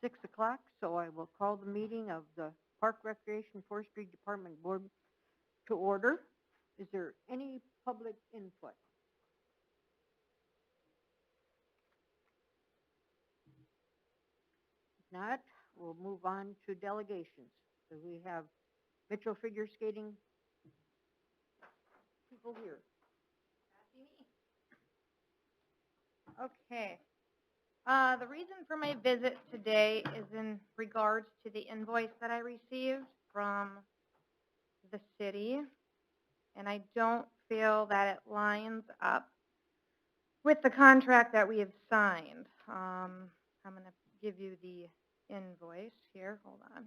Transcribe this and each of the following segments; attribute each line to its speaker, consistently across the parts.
Speaker 1: 6 o'clock, so I will call the meeting of the Park Recreation Forestry Department Board to order. Is there any public input? If not, we'll move on to delegations. So we have Mitchell Figure Skating people here.
Speaker 2: Okay. The reason for my visit today is in regards to the invoice that I received from the city, and I don't feel that it lines up with the contract that we have signed. I'm going to give you the invoice here. Hold on.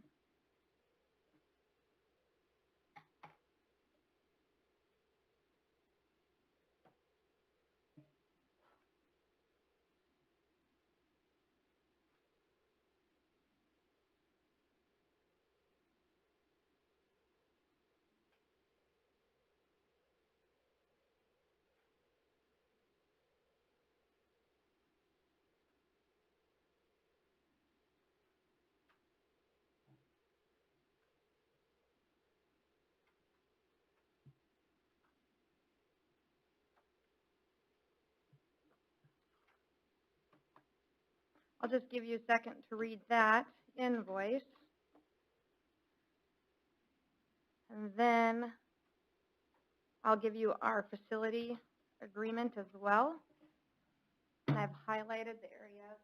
Speaker 2: I'll just give you a second to read that invoice. And then I'll give you our facility agreement as well. And I've highlighted the areas.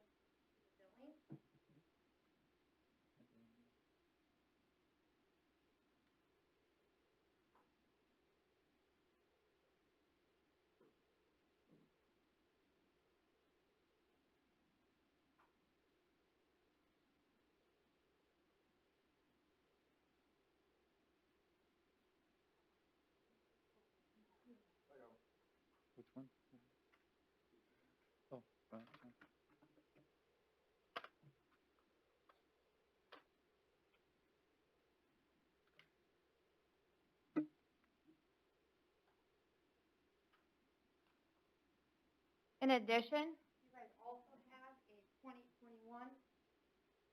Speaker 3: Which one? Oh,
Speaker 2: In addition, you guys also have a 2021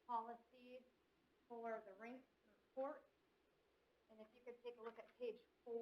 Speaker 2: policy for the rinks and the courts. And if you could take a look at page 4.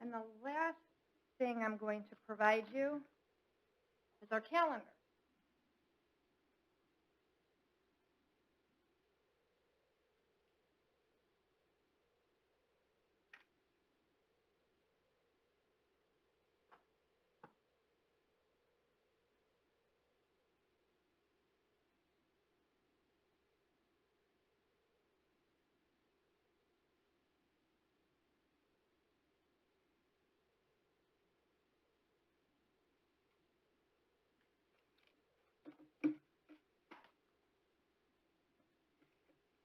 Speaker 2: And the last thing I'm going to provide you is our calendar.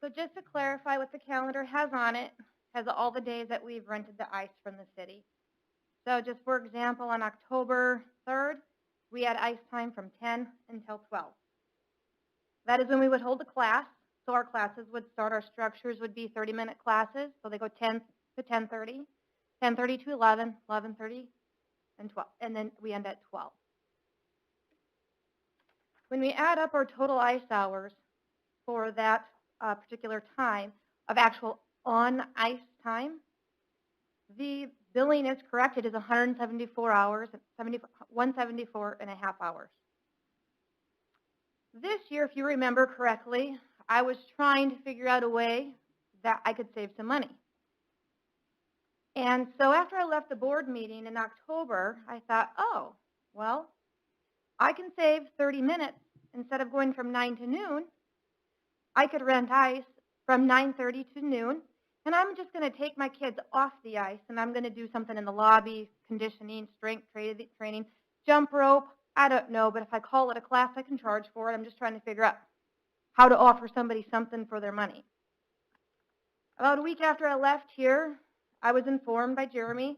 Speaker 2: So just to clarify what the calendar has on it, has all the days that we've rented the ice from the city. So just for example, on October 3rd, we had ice time from 10 until 12. That is when we would hold a class. So our classes would start, our structures would be 30-minute classes. So they go 10 to 10:30, 10:30 to 11, 11:30, and 12. And then we end at 12. When we add up our total ice hours for that particular time of actual on-ice time, the billing is correct. It is 174 hours, 174 and a half hours. This year, if you remember correctly, I was trying to figure out a way that I could save some money. And so after I left the board meeting in October, I thought, oh, well, I can save 30 minutes instead of going from 9 to noon, I could rent ice from 9:30 to noon, and I'm just going to take my kids off the ice, and I'm going to do something in the lobby, conditioning, strength training, jump rope. I don't know, but if I call it a class, I can charge for it. I'm just trying to figure out how to offer somebody something for their money. About a week after I left here, I was informed by Jeremy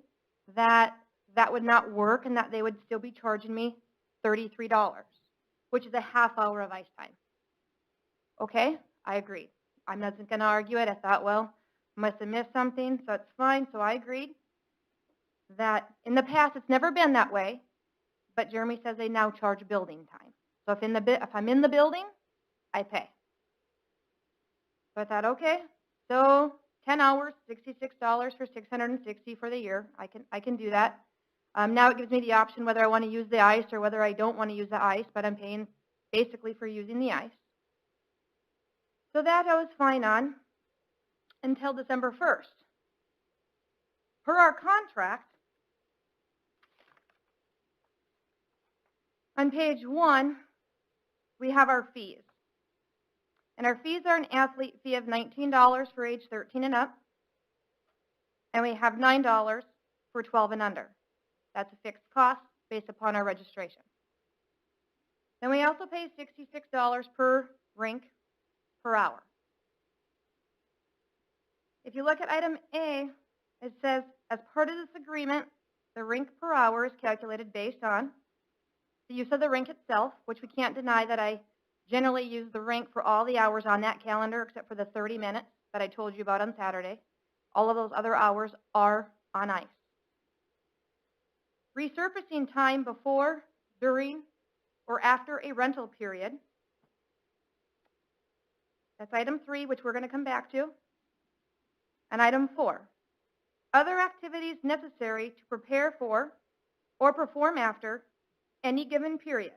Speaker 2: that that would not work and that they would still be charging me $33, which is a half hour of ice time. Okay, I agreed. I wasn't going to argue it. I thought, well, I must have missed something, so it's fine. So I agreed that in the past it's never been that way, but Jeremy says they now charge building time. So if I'm in the building, I pay. So I thought, okay, so 10 hours, $66 for 660 for the year. I can do that. Now it gives me the option whether I want to use the ice or whether I don't want to use the ice, but I'm paying basically for using the ice. So that I was fine on until December 1st. Per our contract, on page 1, we have our fees. And our fees are an athlete fee of $19 for age 13 and up, and we have $9 for 12 and under. That's a fixed cost based upon our registration. Then we also pay $66 per rink per hour. If you look at item A, it says, as part of this agreement, the rink per hour is calculated based on the use of the rink itself, which we can't deny that I generally use the rink for all the hours on that calendar except for the 30 minutes that I told you about on Saturday. All of those other hours are on ice. Resurfacing time before, during, or after a rental period. That's item 3, which we're going to come back to. And item 4, other activities necessary to prepare for or perform after any given period.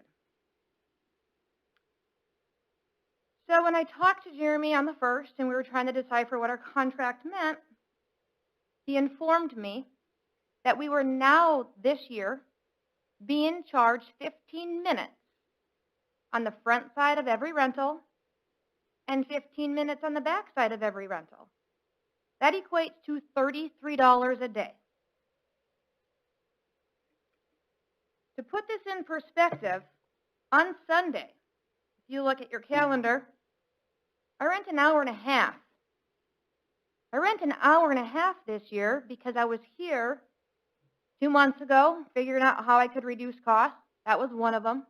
Speaker 2: So when I talked to Jeremy on the 1st and we were trying to decipher what our contract meant, he informed me that we were now this year being charged 15 minutes on the front side of every rental and 15 minutes on the back side of every rental. That equates to $33 a day. To put this in perspective, on Sunday, if you look at your calendar, I rent an hour and a half. I rent an hour and a half this year because I was here 2 months ago figuring out how I could reduce costs. That was one of them.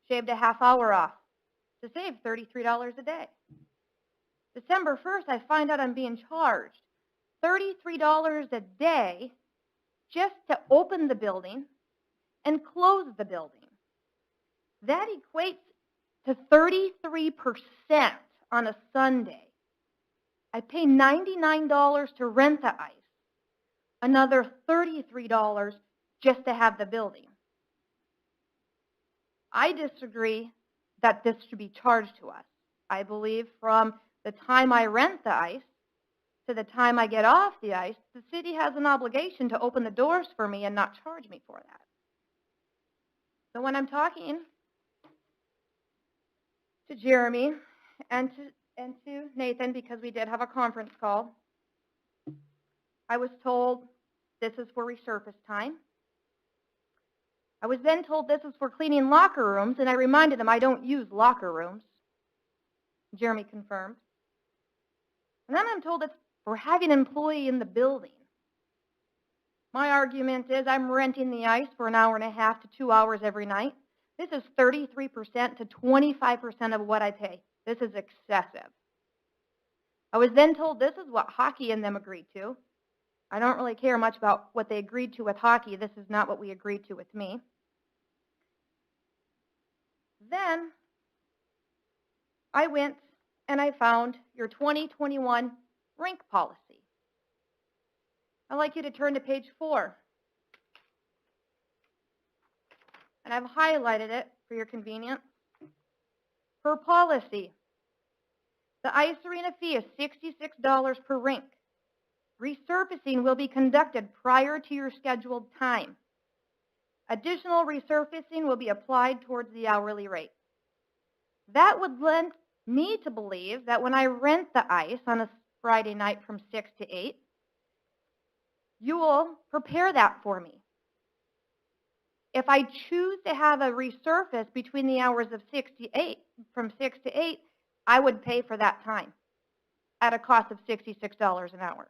Speaker 2: Shaved a half hour off to save $33 a day. December 1st, I find out I'm being charged $33 a day just to open the building and close the building. That equates to 33% on a Sunday. I pay $99 to rent the ice, another $33 just to have the building. I disagree that this should be charged to us. I believe from the time I rent the ice to the time I get off the ice, the city has an obligation to open the doors for me and not charge me for that. So when I'm talking to Jeremy and to Nathan, because we did have a conference call, I was told this is for resurface time. I was then told this is for cleaning locker rooms, and I reminded him I don't use locker rooms. Jeremy confirmed. And then I'm told it's for having an employee in the building. My argument is I'm renting the ice for an hour and a half to 2 hours every night. This is 33% to 25% of what I pay. This is excessive. I was then told this is what hockey and them agreed to. I don't really care much about what they agreed to with hockey. This is not what we agreed to with me. Then I went and I found your 2021 rink policy. I'd like you to turn to page 4. And I've highlighted it for your convenience. Per policy, the ice arena fee is $66 per rink. Resurfacing will be conducted prior to your scheduled time. Additional resurfacing will be applied towards the hourly rate. That would lend me to believe that when I rent the ice on a Friday night from 6 to 8, you will prepare that for me. If I choose to have a resurface between the hours of 6 to 8, from 6 to 8, I would pay for that time at a cost of $66 an hour.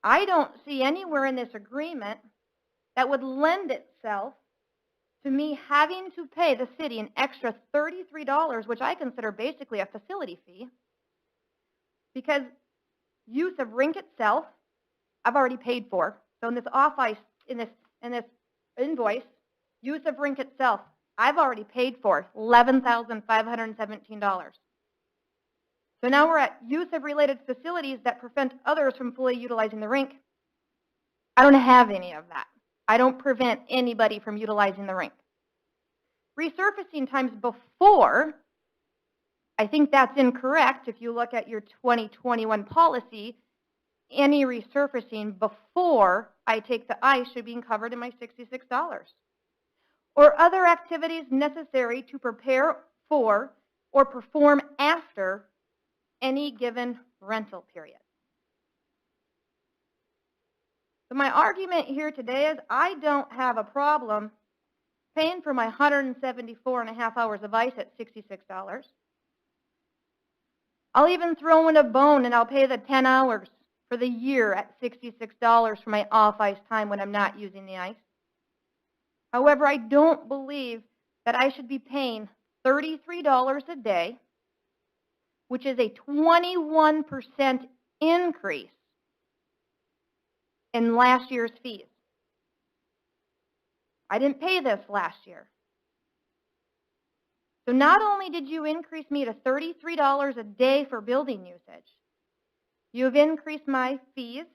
Speaker 2: I don't see anywhere in this agreement that would lend itself to me having to pay the city an extra $33, which I consider basically a facility fee, because use of rink itself, I've already paid for. So in this off-ice, in this invoice, use of rink itself, I've already paid for $11,517. So now we're at use of related facilities that prevent others from fully utilizing the rink. I don't have any of that. I don't prevent anybody from utilizing the rink. Resurfacing times before, I think that's incorrect. If you look at your 2021 policy, any resurfacing before I take the ice should be covered in my $66. Or other activities necessary to prepare for or perform after any given rental period. So my argument here today is I don't have a problem paying for my 174 and a half hours of ice at $66. I'll even throw in a bone and I'll pay the 10 hours for the year at $66 for my off-ice time when I'm not using the ice. However, I don't believe that I should be paying $33 a day, which is a 21% increase in last year's fees. I didn't pay this last year. So not only did you increase me to $33 a day for building usage, you've increased my fees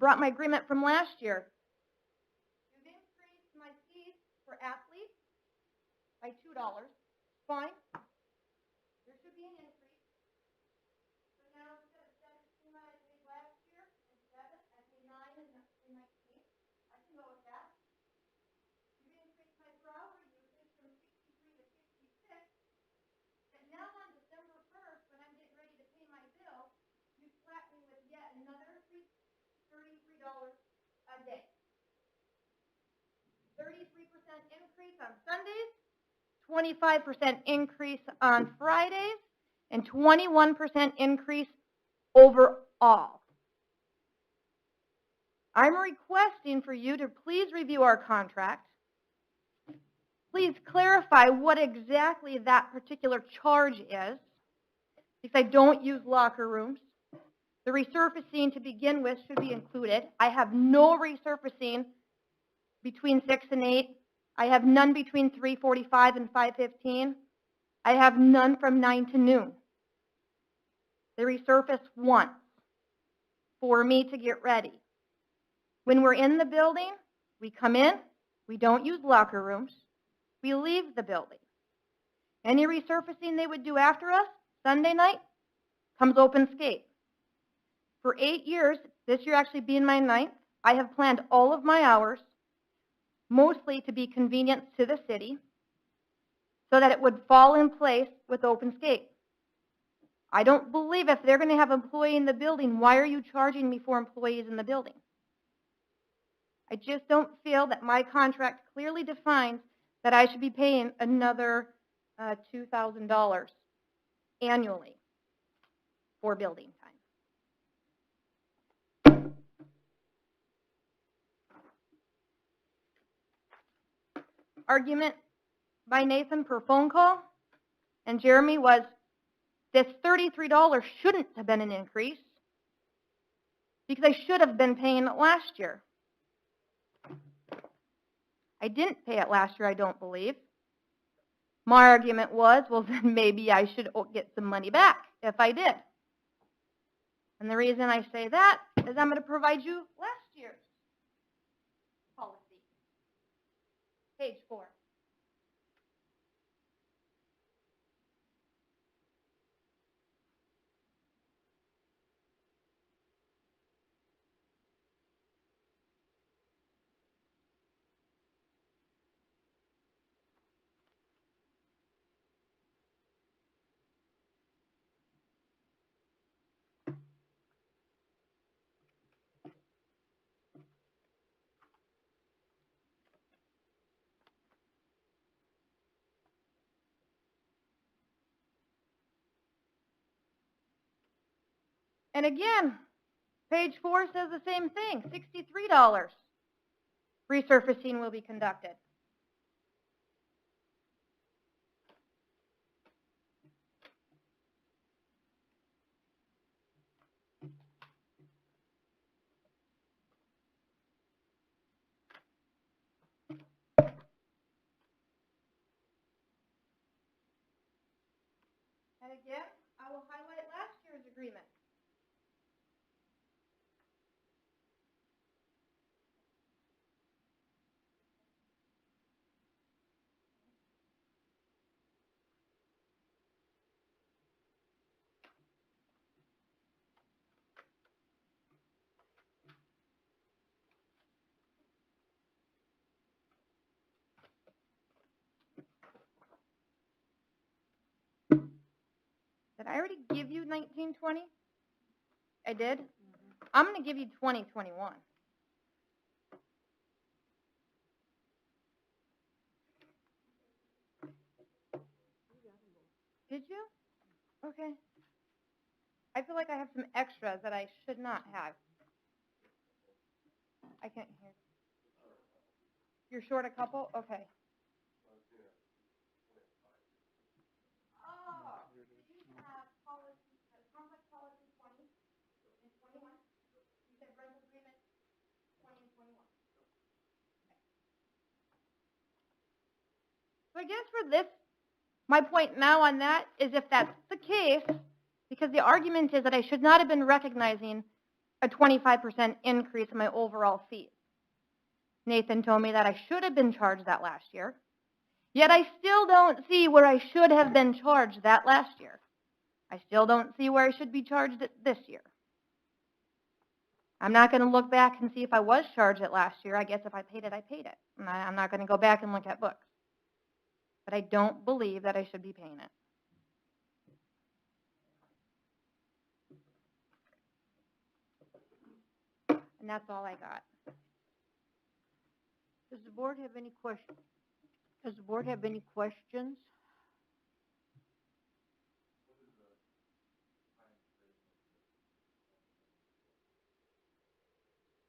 Speaker 2: brought my agreement from last year. You've increased my fees for athletes by $2. Fine. There should be an increase. So now instead of 17 I paid last year, instead I pay 9 and 19. I can go with that. You've increased my per hour usage from 63 to 66. And now on December 1st, when I'm getting ready to pay my bill, you slap me with yet another $33 a day. 33% increase on Sundays, 25% increase on Fridays, and 21% increase overall. I'm requesting for you to please review our contract. Please clarify what exactly that particular charge is, because I don't use locker rooms. The resurfacing to begin with should be included. I have no resurfacing between 6 and 8. I have none between 3:45 and 5:15. I have none from 9 to noon. They resurface once for me to get ready. When we're in the building, we come in, we don't use locker rooms, we leave the building. Any resurfacing they would do after us, Sunday night, comes open skate. For 8 years, this year actually being my 9th, I have planned all of my hours, mostly to be convenient to the city, so that it would fall in place with open skate. I don't believe if they're going to have an employee in the building, why are you charging me for employees in the building? I just don't feel that my contract clearly defines that I should be paying another $2,000 annually for building time. Argument by Nathan per phone call and Jeremy was this $33 shouldn't have been an increase because I should have been paying it last year. I didn't pay it last year, I don't believe. My argument was, well, then maybe I should get some money back if I did. And the reason I say that is I'm going to provide you last year's policy. Page 4. And again, page 4 says the same thing, $63. Resurfacing will be conducted. And again, I will highlight last year's agreement. Did I already give you 1920? I did? I'm going to give you 2021. Did you? Okay. I feel like I have some extras that I should not have. I can't hear. You're short a couple? Okay. Oh, you have policy, complex policy 20 and 21. You said rental agreement 20 and 21. So I guess for this, my point now on that is if that's the case, because the argument is that I should not have been recognizing a 25% increase in my overall fees. Nathan told me that I should have been charged that last year, yet I still don't see where I should have been charged that last year. I still don't see where I should be charged it this year. I'm not going to look back and see if I was charged it last year. I guess if I paid it, I paid it. And I'm not going to go back and look at books. But I don't believe that I should be paying it. And that's all I got.
Speaker 1: Does the board have any questions? Does the board have any questions?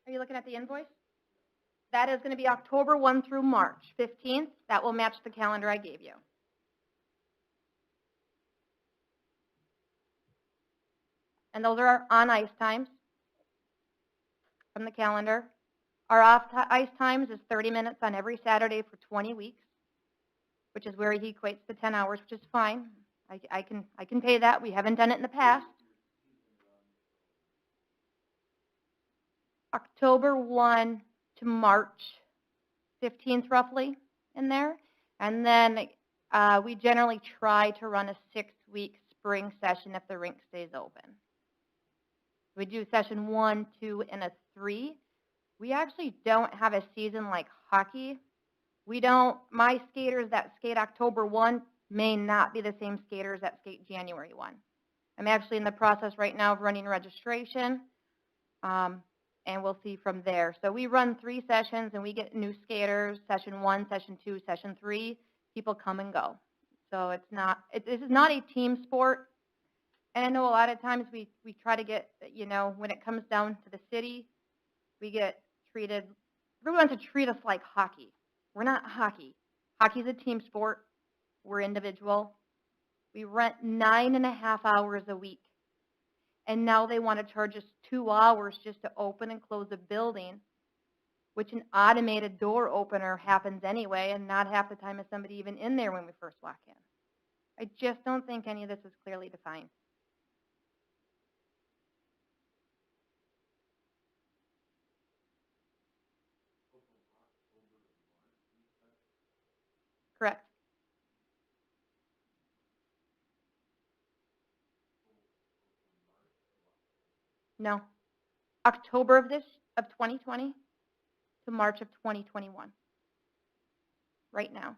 Speaker 2: Are you looking at the invoice? That is going to be October 1 through March 15th. That will match the calendar I gave you. And those are our on-ice times from the calendar. Our off-ice times is 30 minutes on every Saturday for 20 weeks, which is where he equates to 10 hours, which is fine. I can pay that. We haven't done it in the past. October 1 to March 15th, roughly, in there. And then we generally try to run a 6-week spring session if the rink stays open. We do session 1, 2, and a 3. We actually don't have a season like hockey. My skaters that skate October 1 may not be the same skaters that skate January 1. I'm actually in the process right now of running registration, and we'll see from there. So we run 3 sessions, and we get new skaters, session 1, session 2, session 3. People come and go. So this is not a team sport. And I know a lot of times we try to get, when it comes down to the city, we get treated, everyone wants to treat us like hockey. We're not hockey. Hockey's a team sport. We're individual. We rent 9.5 hours a week. And now they want to charge us 2 hours just to open and close a building, which an automated door opener happens anyway, and not half the time is somebody even in there when we first walk in. I just don't think any of this is clearly defined. Correct. No. October of 2020 to March of 2021. Right now.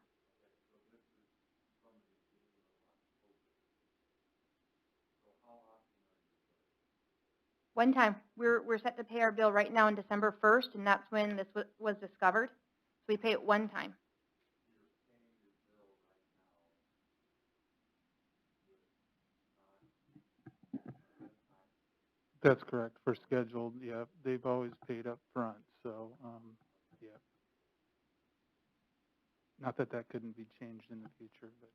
Speaker 2: One time. We're set to pay our bill right now on December 1st, and that's when this was discovered. So we pay it one time.
Speaker 3: That's correct. For scheduled, yeah, they've always paid up front, so, yeah. Not that that couldn't be changed in the future, but.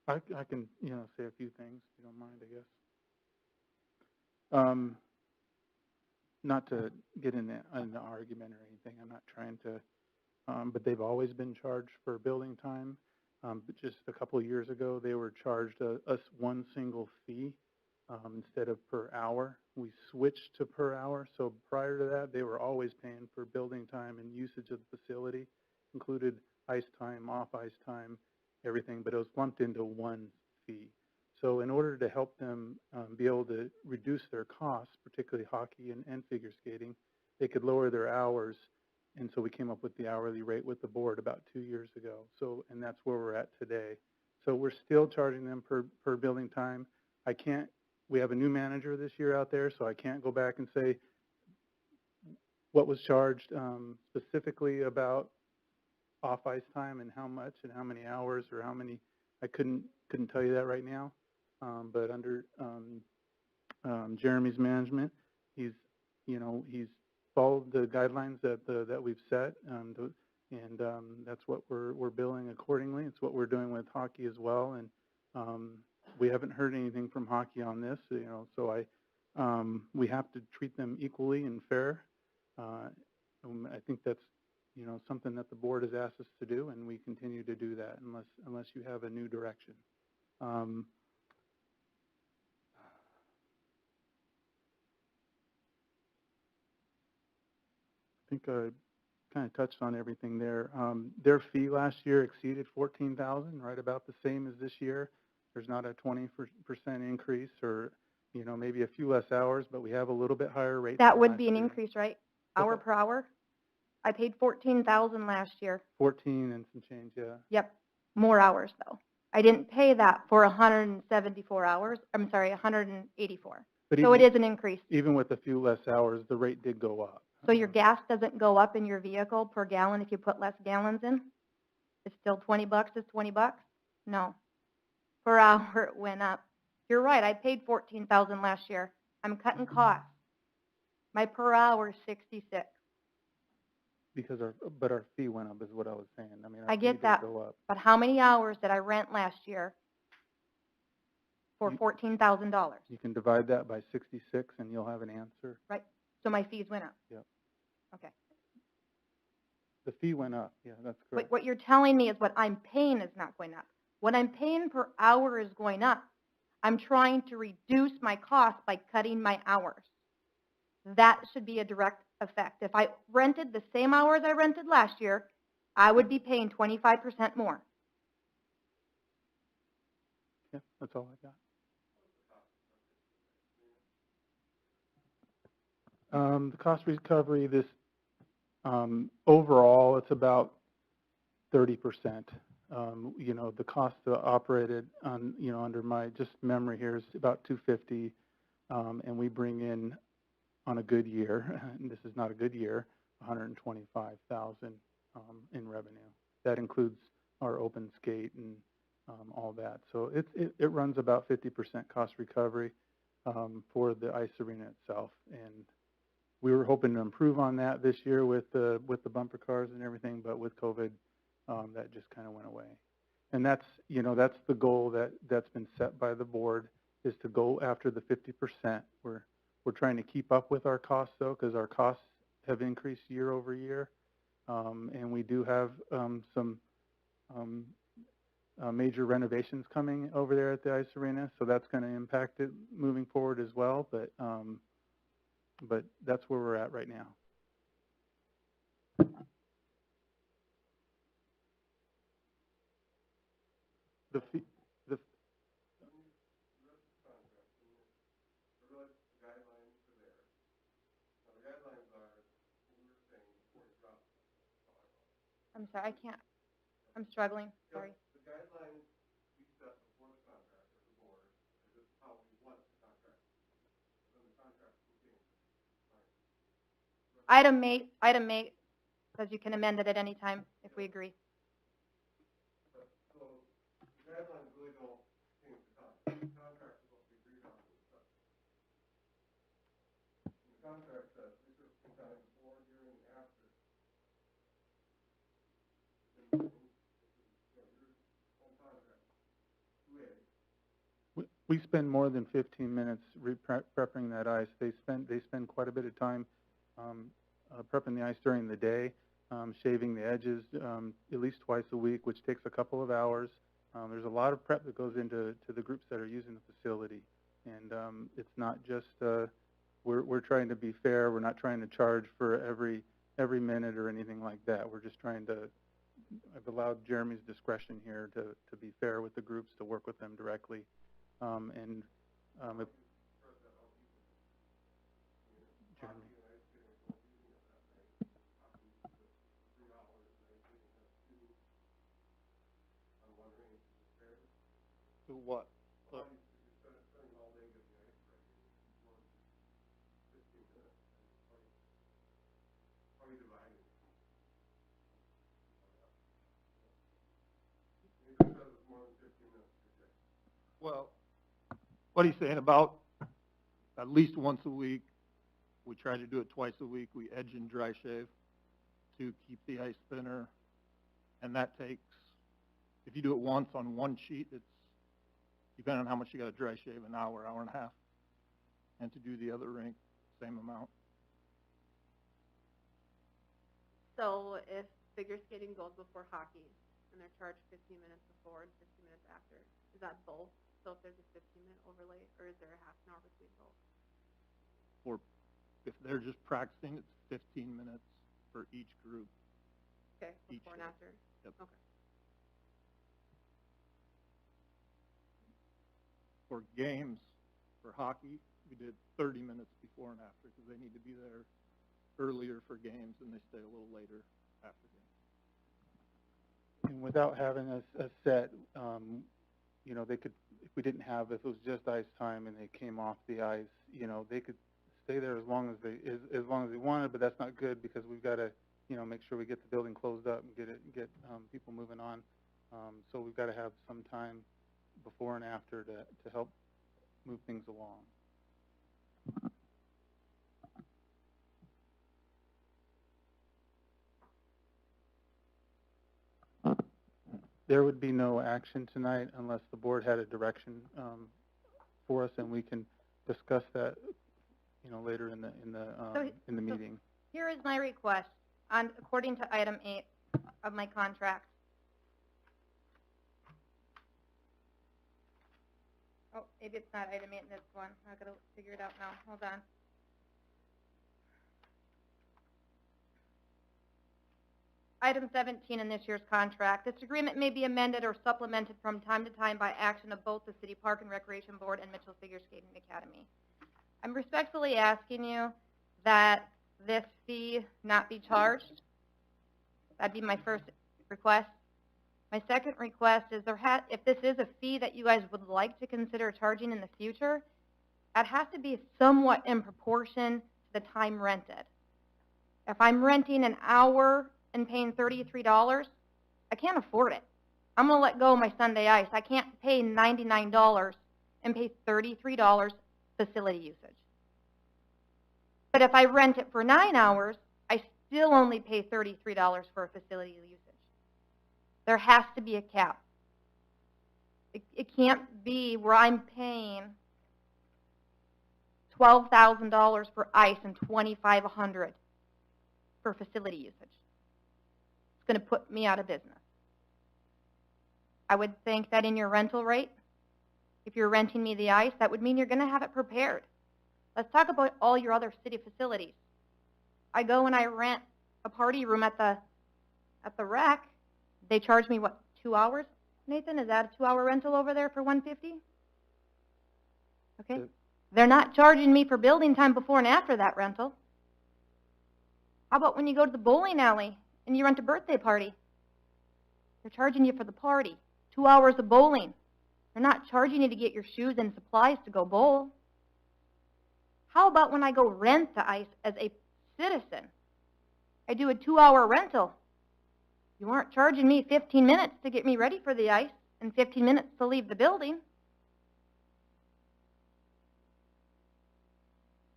Speaker 3: I can, say a few things, if you don't mind, I guess. Not to get in an argument or anything, I'm not trying to, but they've always been charged for building time. But just a couple of years ago, they were charged one single fee instead of per hour. We switched to per hour, so prior to that, they were always paying for building time and usage of the facility, included ice time, off ice time, everything, but it was lumped into one fee. So in order to help them be able to reduce their costs, particularly hockey and figure skating, they could lower their hours. And so we came up with the hourly rate with the board about 2 years ago. So, and that's where we're at today. So we're still charging them per building time. We have a new manager this year out there, so I can't go back and say what was charged specifically about off ice time and how much and how many hours or how many. I couldn't tell you that right now. But under Jeremy's management, he's followed the guidelines that we've set, and that's what we're billing accordingly. It's what we're doing with hockey as well, and we haven't heard anything from hockey on this. So we have to treat them equally and fair. I think that's something that the board has asked us to do, and we continue to do that unless you have a new direction. I think I kind of touched on everything there. Their fee last year exceeded $14,000, right about the same as this year. There's not a 20% increase, or maybe a few less hours, but we have a little bit higher rate.
Speaker 2: That would be an increase, right? Hour per hour? I paid $14,000 last year.
Speaker 3: 14 and some change, yeah.
Speaker 2: Yep, more hours though. I didn't pay that for 174 hours. I'm sorry, 184. But so it is an increase.
Speaker 3: Even with a few less hours, the rate did go up.
Speaker 2: So your gas doesn't go up in your vehicle per gallon if you put less gallons in? It's still $20 is $20? No. Per hour it went up. You're right, I paid $14,000 last year. I'm cutting costs. My per hour is 66.
Speaker 3: Because our fee went up is what I was saying. I mean,
Speaker 2: I get that, but how many hours did I rent last year for $14,000?
Speaker 3: You can divide that by 66 and you'll have an answer.
Speaker 2: Right, so my fees went up?
Speaker 3: Yep.
Speaker 2: Okay.
Speaker 3: The fee went up, yeah, that's correct.
Speaker 2: But what you're telling me is what I'm paying is not going up. What I'm paying per hour is going up. I'm trying to reduce my cost by cutting my hours. That should be a direct effect. If I rented the same hours I rented last year, I would be paying 25% more.
Speaker 3: Yeah, that's all I got. The cost recovery, this overall, it's about 30%. The cost operated on, under my just memory here is about $250, and we bring in on a good year, and this is not a good year, $125,000 in revenue. That includes our open skate and all that. So it runs about 50% cost recovery for the ice arena itself, and we were hoping to improve on that this year with the bumper cars and everything, but with COVID, that just kind of went away. And that's the goal that's been set by the board, is to go after the 50%. We're trying to keep up with our costs, though, because our costs have increased year over year. And we do have some major renovations coming over there at the ice arena, so that's going to impact it moving forward as well. But that's where we're at right now.
Speaker 2: I'm sorry, I can't. I'm struggling. Sorry.
Speaker 3: The guidelines we set before the contract as a board, and this is how we want the contract
Speaker 2: Item 8 says you can amend it at any time if we agree.
Speaker 3: We spend more than 15 minutes prepping that ice. They spend quite a bit of time prepping the ice during the day, shaving the edges at least twice a week, which takes a couple of hours. There's a lot of prep that goes into the groups that are using the facility, and it's not just we're trying to be fair. We're not trying to charge for every minute or anything like that. We're just trying to. I've allowed Jeremy's discretion here to be fair with the groups, to work with them directly. If Jeremy.
Speaker 4: To what? Well, what he's saying about at least once a week, we try to do it twice a week, we edge and dry shave to keep the ice thinner, and that takes, if you do it once on one sheet, it's, depending on how much you got to dry shave, an hour, hour and a half, and to do the other rink, same amount.
Speaker 5: So if figure skating goes before hockey, and they're charged 15 minutes before and 15 minutes after, is that both? So if there's a 15-minute overlay, or is there a half an hour between both?
Speaker 4: Or if they're just practicing, it's 15 minutes for each group.
Speaker 5: Okay,
Speaker 4: Each
Speaker 5: before and
Speaker 4: day.
Speaker 5: after?
Speaker 4: Yep.
Speaker 5: Okay.
Speaker 4: For games, for hockey, we did 30 minutes before and after, because they need to be there earlier for games, and they stay a little later after games.
Speaker 3: And without having a set, you know, they could, if we didn't have, if it was just ice time and they came off the ice, you know, they could stay there as long as they wanted, but that's not good because we've got to, you know, make sure we get the building closed up and get people moving on. So we've got to have some time before and after to help move things along. There would be no action tonight unless the board had a direction for us, and we can discuss that, you know, later in the meeting.
Speaker 2: Here is my request, according to item 8 of my contract. Oh, maybe it's not item 8 in this one. I've got to figure it out now. Hold on. Item 17 in this year's contract. This agreement may be amended or supplemented from time to time by action of both the City Park and Recreation Board and Mitchell Figure Skating Academy. I'm respectfully asking you that this fee not be charged. That'd be my first request. My second request is if this is a fee that you guys would like to consider charging in the future, it has to be somewhat in proportion to the time rented. If I'm renting an hour and paying $33, I can't afford it. I'm going to let go of my Sunday ice. I can't pay $99 and pay $33 facility usage. But if I rent it for 9 hours, I still only pay $33 for a facility usage. There has to be a cap. It can't be where I'm paying $12,000 for ice and $2,500 for facility usage. It's going to put me out of business. I would think that in your rental rate, if you're renting me the ice, that would mean you're going to have it prepared. Let's talk about all your other city facilities. I go and I rent a party room at the rec. They charge me, what, 2 hours? Nathan, is that a 2-hour rental over there for $150? Okay.
Speaker 3: Yep.
Speaker 2: They're not charging me for building time before and after that rental. How about when you go to the bowling alley and you rent a birthday party? They're charging you for the party, 2 hours of bowling. They're not charging you to get your shoes and supplies to go bowl. How about when I go rent the ice as a citizen I do a 2-hour rental. You aren't charging me 15 minutes to get me ready for the ice and 15 minutes to leave the building.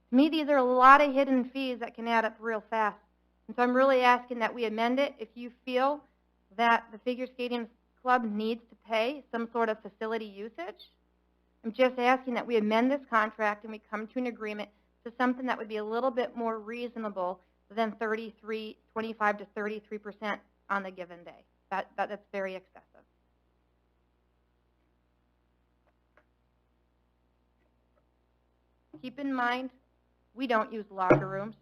Speaker 2: To me, these are a lot of hidden fees that can add up real fast. And so I'm really asking that we amend it if you feel that the figure skating club needs to pay some sort of facility usage. I'm just asking that we amend this contract and we come to an agreement to something that would be a little bit more reasonable than 25 to 33% on the given day. That's very excessive. Keep in mind, we don't use locker rooms.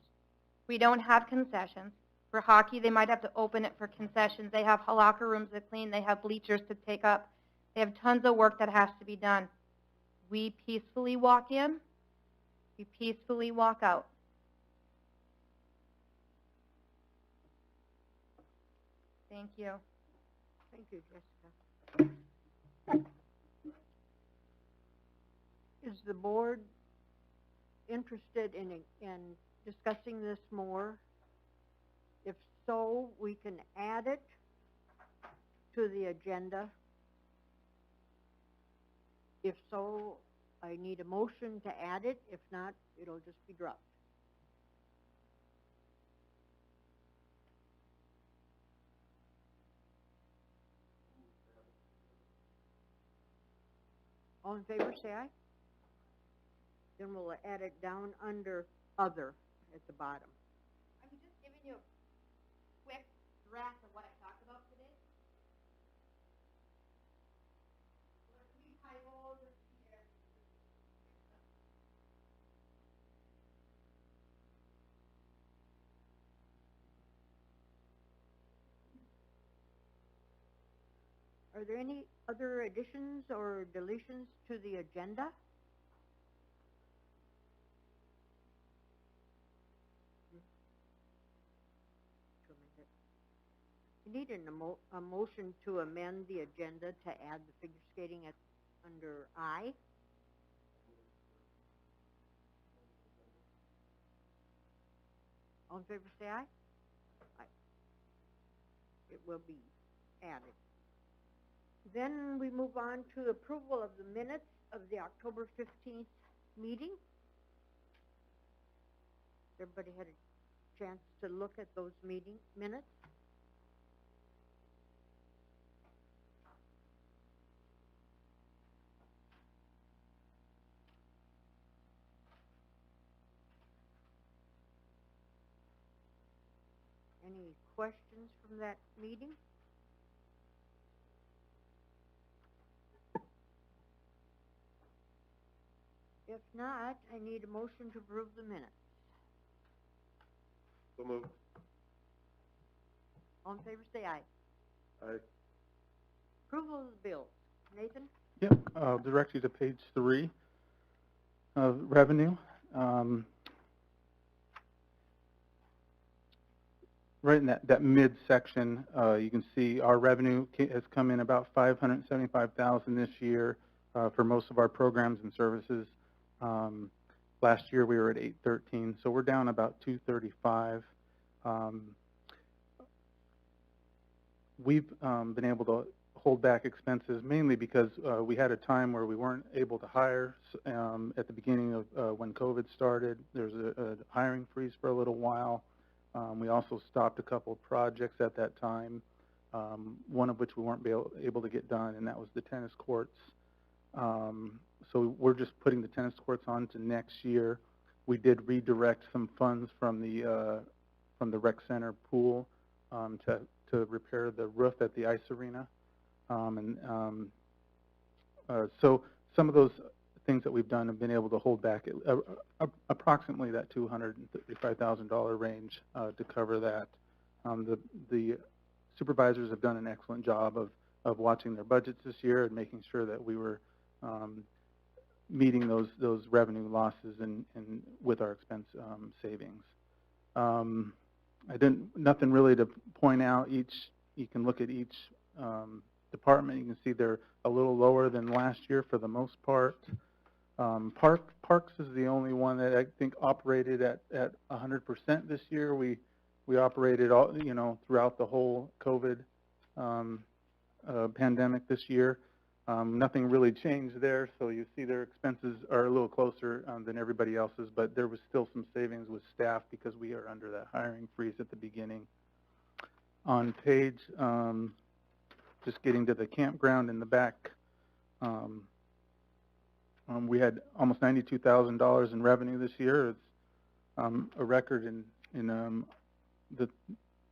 Speaker 2: We don't have concessions. For hockey, they might have to open it for concessions. They have locker rooms to clean. They have bleachers to take up. They have tons of work that has to be done. We peacefully walk in. We peacefully walk out. Thank you.
Speaker 1: Thank you, Jessica. Is the board interested in discussing this more? If so, we can add it to the agenda. If so, I need a motion to add it. If not, it'll just be dropped. All in favor, say aye. Then we'll add it down under other at the bottom.
Speaker 2: I'm just giving you a quick draft of what I talked about today. There can be typos, there can be errors.
Speaker 1: Are there any other additions or deletions to the agenda? You need a motion to amend the agenda to add the figure skating under I. All in favor, say aye. Aye. It will be added. Then we move on to approval of the minutes of the October 15th meeting. Everybody had a chance to look at those meeting minutes? Any questions from that meeting? If not, I need a motion to approve the minutes.
Speaker 6: So moved.
Speaker 1: All in favor, say aye.
Speaker 6: Aye.
Speaker 1: Approval of the bills. Nathan?
Speaker 3: Yep, I'll direct you to page 3 of revenue. Right in that midsection, you can see our revenue has come in about $575,000 this year for most of our programs and services. Last year we were at $813, so we're down about $235. We've been able to hold back expenses mainly because we had a time where we weren't able to hire at the beginning of when COVID started. There was a hiring freeze for a little while. We also stopped a couple of projects at that time, one of which we weren't able to get done, and that was the tennis courts. So we're just putting the tennis courts on to next year. We did redirect some funds from the rec center pool to repair the roof at the ice arena. So some of those things that we've done have been able to hold back approximately that $235,000 range to cover that. The supervisors have done an excellent job of watching their budgets this year and making sure that we were meeting those revenue losses and with our expense savings. Nothing really to point out. You can look at each department. You can see they're a little lower than last year for the most part. Parks is the only one that I think operated at 100% this year. We We operated all, throughout the whole COVID pandemic this year. Nothing really changed there, so you see their expenses are a little closer than everybody else's, but there was still some savings with staff because we are under that hiring freeze at the beginning. On page, just getting to the campground in the back, we had almost $92,000 in revenue this year. It's a record in the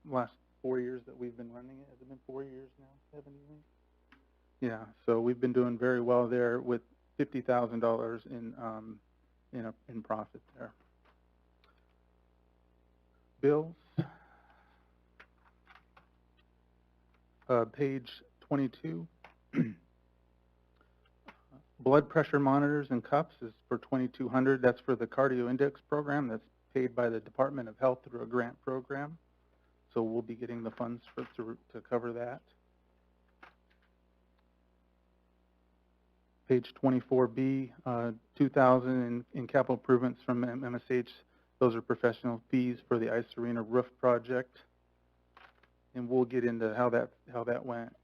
Speaker 3: last 4 years that we've been running it. Has it been 4 years now, 7 years? Yeah, so we've been doing very well there with $50,000 in profit there. Bills, page 22. Blood pressure monitors and cuffs is for $2,200. That's for the cardio index program. That's paid by the Department of Health through a grant program. So we'll be getting the funds to cover that. Page 24B, $2,000 in capital improvements from MSH. Those are professional fees for the ice arena roof project. And we'll get into how that went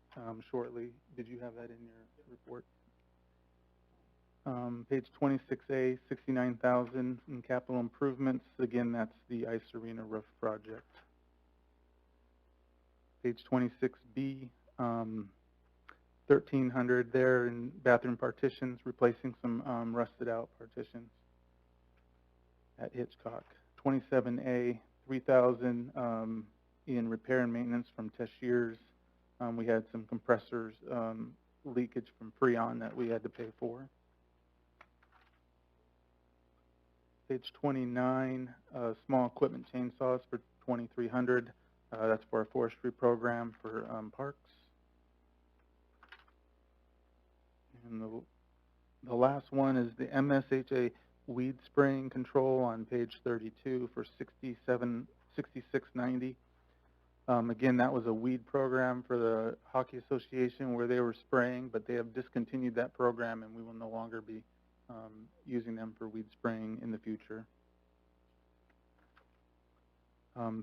Speaker 3: shortly. Did you have that in your report? Page 26A, $69,000 in capital improvements. Again, that's the ice arena roof project. Page 26B, $1,300 there in bathroom partitions, replacing some rusted out partitions at Hitchcock. 27A, $3,000 in repair and maintenance from Teshier's. We had some compressors leakage from Freon that we had to pay for. Page 29, small equipment chainsaws for $2,300. That's for our forestry program for parks. And the last one is the MSHA weed spraying control on page 32 for $66.90. Again, that was a weed program for the Hockey Association where they were spraying, but they have discontinued that program, and we will no longer be using them for weed spraying in the future.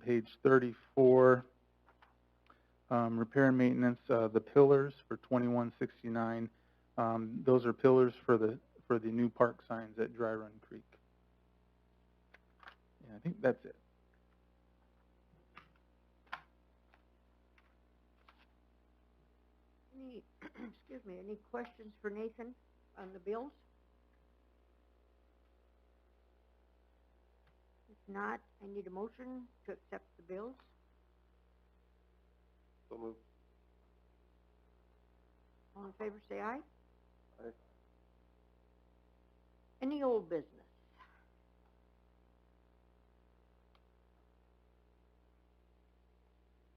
Speaker 3: Page 34, repair and maintenance, the pillars for $21.69. Those are pillars for the new park signs at Dry Run Creek. Yeah, I think that's it.
Speaker 1: Any questions for Nathan on the bills? If not, I need a motion to accept the bills.
Speaker 6: So moved.
Speaker 1: All in favor, say aye.
Speaker 6: Aye.
Speaker 1: Any old business?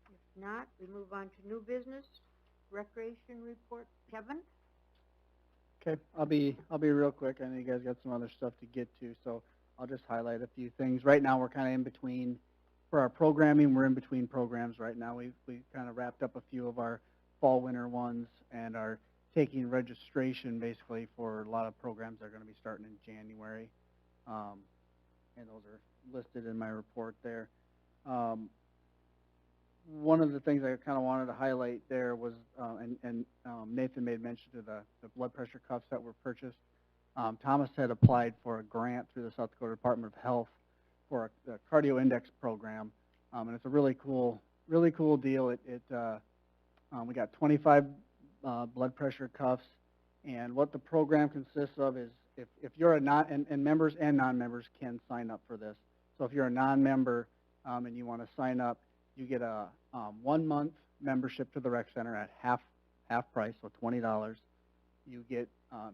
Speaker 1: If not, we move on to new business. Recreation report, Kevin?
Speaker 7: Okay, I'll be real quick. I know you guys got some other stuff to get to, so I'll just highlight a few things. Right now, we're kind of in between, for our programming, we're in between programs right now. We kind of wrapped up a few of our fall, winter ones and are taking registration basically for a lot of programs that are going to be starting in January. And those are listed in my report there. One of the things I kind of wanted to highlight there was, Nathan made mention to the blood pressure cuffs that were purchased. Thomas had applied for a grant through the South Dakota Department of Health for a cardio index program, and it's a really cool deal. We got 25 blood pressure cuffs, and what the program consists of is if you're a and members and non-members can sign up for this. So if you're a non-member and you want to sign up, you get a 1 month membership to the rec center at half price, so $20. You get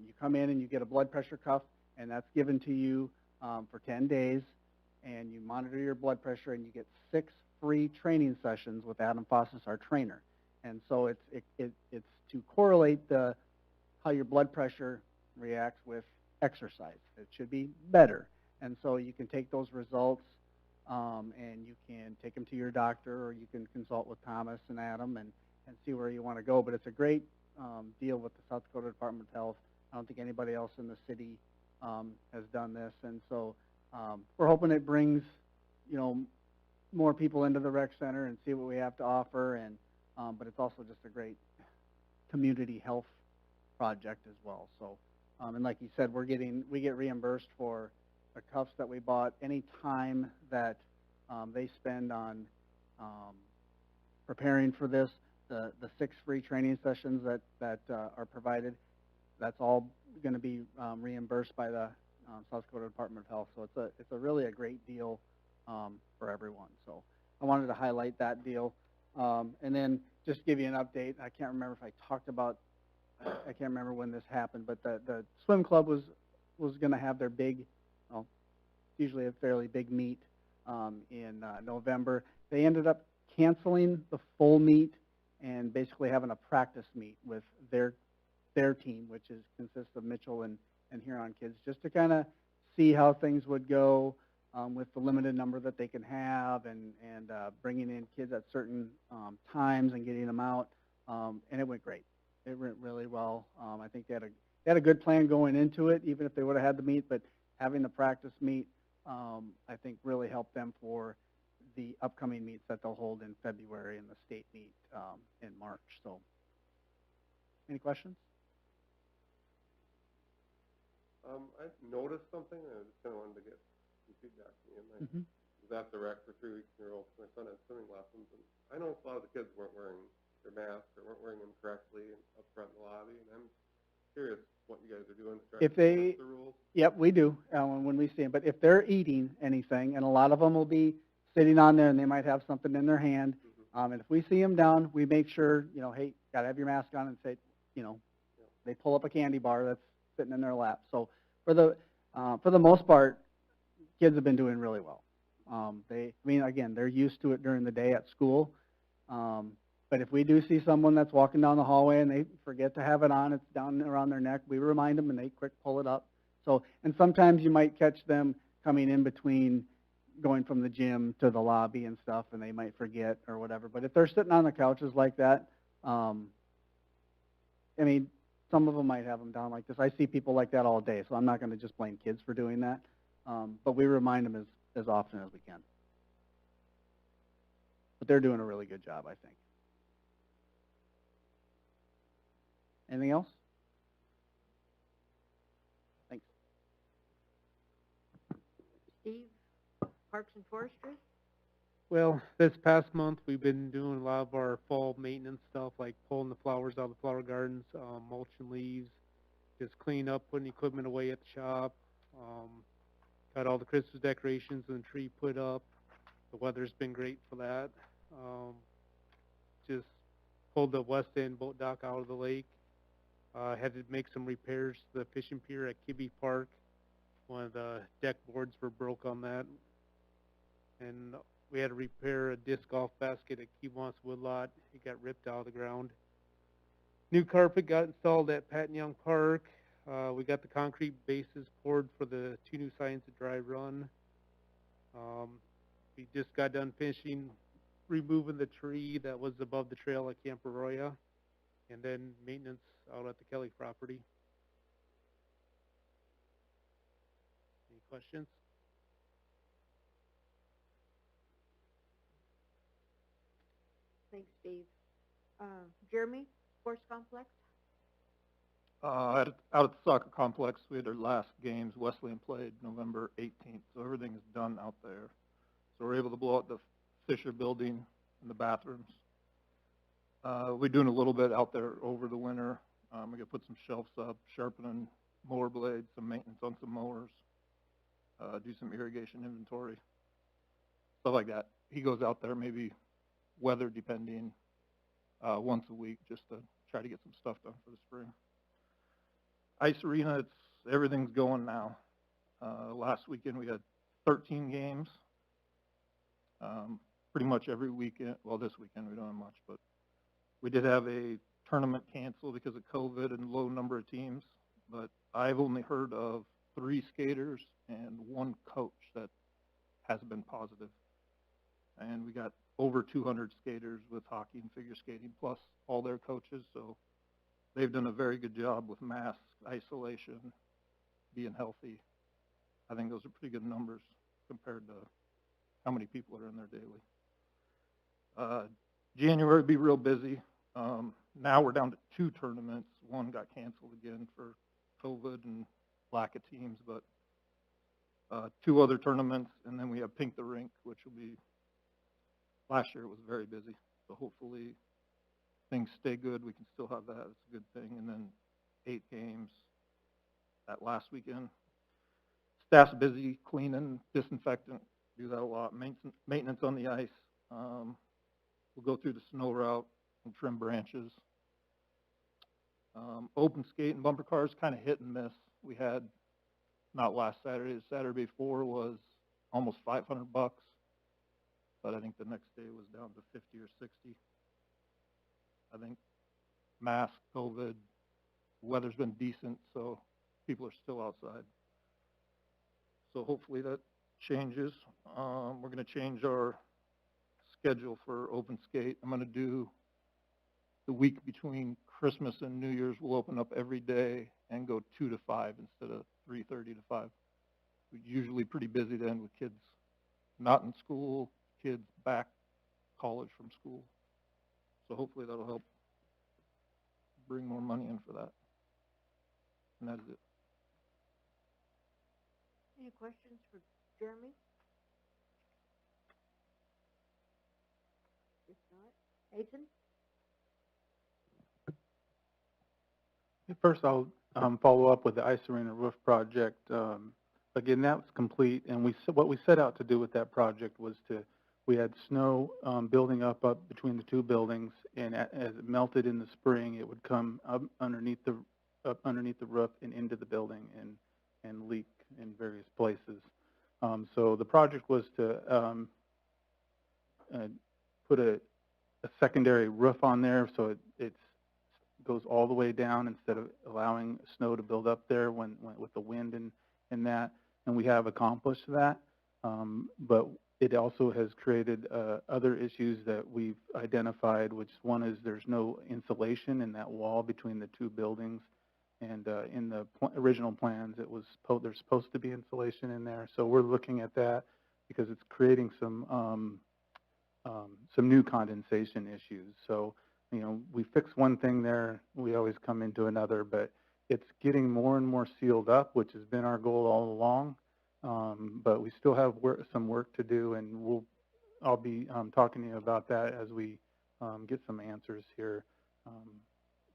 Speaker 7: you come in and you get a blood pressure cuff, and that's given to you for 10 days, and you monitor your blood pressure, and you get 6 free training sessions with Adam Fossas, our trainer. And so it's to correlate how your blood pressure reacts with exercise. It should be better, and so you can take those results. And you can take them to your doctor, or you can consult with Thomas and Adam and see where you want to go. But it's a great deal with the South Dakota Department of Health. I don't think anybody else in the city has done this, and so we're hoping it brings, more people into the rec center and see what we have to offer, and, but it's also just a great community health project as well. So, and like you said, we get reimbursed for the cuffs that we bought. Any time that they spend on preparing for this, the 6 free training sessions that are provided, that's all going to be reimbursed by the South Dakota Department of Health. So it's a great deal for everyone. So I wanted to highlight that deal, and then just give you an update. I can't remember if I talked about. I can't remember when this happened, but the swim club was going to have their big, well, usually a fairly big meet in November. They ended up canceling the full meet and basically having a practice meet with their team, which consists of Mitchell and Huron kids, just to kind of see how things would go with the limited number that they can have, and bringing in kids at certain times and getting them out, and it went great. It went really well. I think they had a good plan going into it, even if they would have had the meet, but having the practice meet, I think really helped them for the upcoming meets that they'll hold in February and the state meet in March. So, any questions?
Speaker 6: I noticed something, and I just kind of wanted to get some feedback from you. I was at the rec for 3 weeks in a row. My son had swimming lessons, and I noticed a lot of the kids weren't wearing their masks or weren't wearing them correctly up front in the lobby, and I'm curious what you guys are doing to try to enforce the rules.
Speaker 7: Yep, we do when we see them. But if they're eating anything, and a lot of them will be sitting on there, and they might have something in their hand, and if we see them down, we make sure, hey, gotta have your mask on, and say, they pull up a candy bar that's sitting in their lap. So for the most part, kids have been doing really well. Again, they're used to it during the day at school. But if we do see someone that's walking down the hallway and they forget to have it on, it's down around their neck, we remind them and they quick pull it up. So, and sometimes you might catch them coming in between going from the gym to the lobby and stuff, and they might forget or whatever. But if they're sitting on the couches like that, some of them might have them down like this. I see people like that all day, so I'm not going to just blame kids for doing that. But we remind them as often as we can. But they're doing a really good job, I think. Anything else? Thanks.
Speaker 1: Steve, Parks and Forestry?
Speaker 8: Well, this past month, we've been doing a lot of our fall maintenance stuff, like pulling the flowers out of the flower gardens, mulching leaves, just cleaning up, putting equipment away at the shop, got all the Christmas decorations and the tree put up. The weather's been great for that. Just pulled the west end boat dock out of the lake. Had to make some repairs to the fishing pier at Kibbe Park. One of the deck boards were broke on that. And we had to repair a disc golf basket at Kiwanis Woodlot. It got ripped out of the ground. New carpet got installed at Pat and Young Park. We got the concrete bases poured for the 2 new signs at Dry Run. We just got done finishing removing the tree that was above the trail at Camp Arroyo, and then maintenance out at the Kelly property. Any questions?
Speaker 1: Thanks, Steve. Jeremy, Sports Complex?
Speaker 4: Out at the soccer complex, we had our last games. Wesleyan played November 18th, so everything is done out there. So we're able to blow out the Fisher building and the bathrooms. We're doing a little bit out there over the winter. We're going to put some shelves up, sharpening mower blades, some maintenance on some mowers, do some irrigation inventory, stuff like that. He goes out there, maybe weather depending, once a week, just to try to get some stuff done for the spring. Ice arena, everything's going now. Last weekend we had 13 games. Pretty much every weekend, well, this weekend we don't have much, but we did have a tournament canceled because of COVID and low number of teams, but I've only heard of 3 skaters and 1 coach that has been positive. And we got over 200 skaters with hockey and figure skating, plus all their coaches, so they've done a very good job with mask, isolation, being healthy. I think those are pretty good numbers compared to how many people are in there daily. January would be real busy. Now we're down to 2 tournaments. One got canceled again for COVID and lack of teams, but 2 other tournaments, and then we have Pink the Rink, which will be, last year it was very busy, so hopefully things stay good. We can still have that. It's a good thing. And then 8 games that last weekend. Staff's busy cleaning, disinfectant, do that a lot. Maintenance on the ice. We'll go through the snow route and trim branches. Open skate and bumper cars kind of hit and miss. We had, not last Saturday, the Saturday before was almost $500, but I think the next day was down to 50 or 60. I think mask, COVID, weather's been decent, so people are still outside. So hopefully that changes. We're going to change our schedule for open skate. I'm going to do the week between Christmas and New Year's. We'll open up every day and go 2 to 5 instead of 3:30 to 5. We're usually pretty busy then with kids not in school, kids back college from school. So hopefully that'll help bring more money in for that. And that is it.
Speaker 1: Any questions for Jeremy? If not, Nathan?
Speaker 3: First, I'll follow up with the ice arena roof project. Again, that was complete, and what we set out to do with that project was we had snow building up between the 2 buildings, and as it melted in the spring, it would come up underneath the roof and into the building and leak in various places. So the project was to put a secondary roof on there, so it goes all the way down instead of allowing snow to build up there when with the wind and that. And we have accomplished that, but it also has created other issues that we've identified, which one is there's no insulation in that wall between the 2 buildings. And in the original plans, there's supposed to be insulation in there. So we're looking at that because it's creating some new condensation issues. So, you know, we fix one thing there, we always come into another, but it's getting more and more sealed up, which has been our goal all along. But we still have some work to do, and I'll be talking to you about that as we get some answers here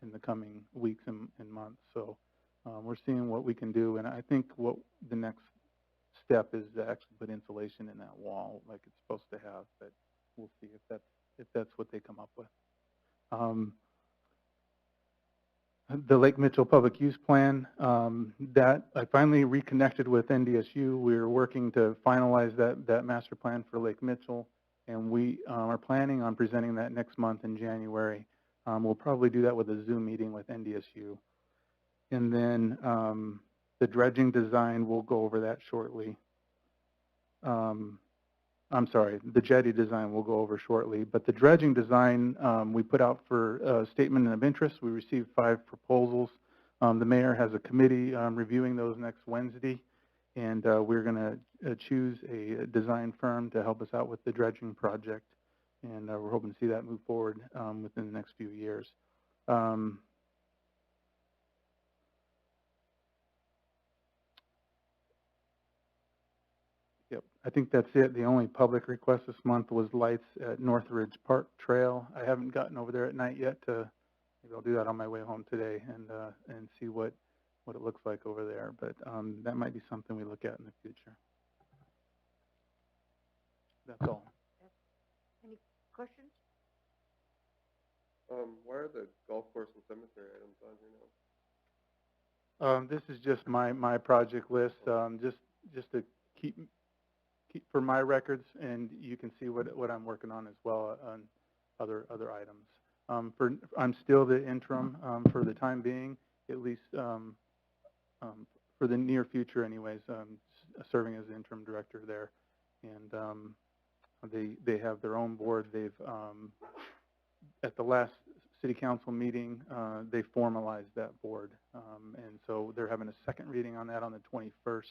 Speaker 3: in the coming weeks and months. So we're seeing what we can do, and I think what the next step is to actually put insulation in that wall like it's supposed to have, but we'll see if that's what they come up with. The Lake Mitchell Public Use Plan, that I finally reconnected with NDSU. We're working to finalize that master plan for Lake Mitchell, and we are planning on presenting that next month in January. We'll probably do that with a Zoom meeting with NDSU. And then the dredging design, we'll go over that shortly. I'm sorry, the jetty design we'll go over shortly, but the dredging design we put out for a statement of interest. We received 5 proposals. The mayor has a committee reviewing those next Wednesday, and we're going to choose a design firm to help us out with the dredging project, and we're hoping to see that move forward within the next few years. Yep, I think that's it. The only public request this month was lights at Northridge Park Trail. I haven't gotten over there at night yet. Maybe I'll do that on my way home today and see what it looks like over there. But that might be something we look at in the future. That's all.
Speaker 1: Any questions?
Speaker 6: Why are the golf course and cemetery items on here now?
Speaker 3: This is just my project list, just to keep for my records, and you can see what I'm working on as well on other items. I'm still the interim for the time being, at least for the near future, anyways. Serving as the interim director there, and they have their own board. They've at the last city council meeting, they formalized that board, and so they're having a second reading on that on the 21st.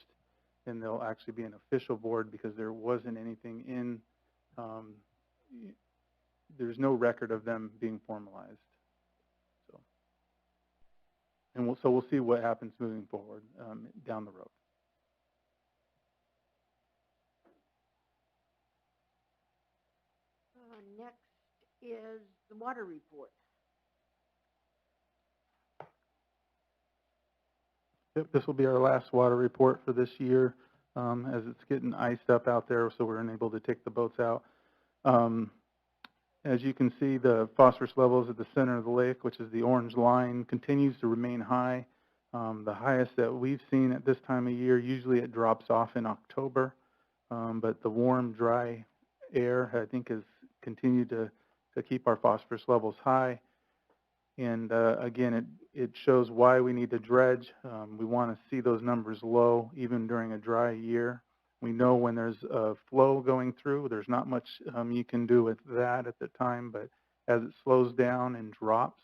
Speaker 3: and there'll actually be an official board because there wasn't anything in, there's no record of them being formalized. So, and we'll see what happens moving forward down the road.
Speaker 1: Next is the water report.
Speaker 3: Yep, this will be our last water report for this year, as it's getting iced up out there, so we're unable to take the boats out. As you can see, the phosphorus levels at the center of the lake, which is the orange line, continues to remain high. The highest that we've seen at this time of year, usually it drops off in October, but the warm, dry air, I think, has continued to keep our phosphorus levels high. And again, it shows why we need to dredge. We want to see those numbers low, even during a dry year. We know when there's a flow going through, there's not much you can do with that at the time, but as it slows down and drops,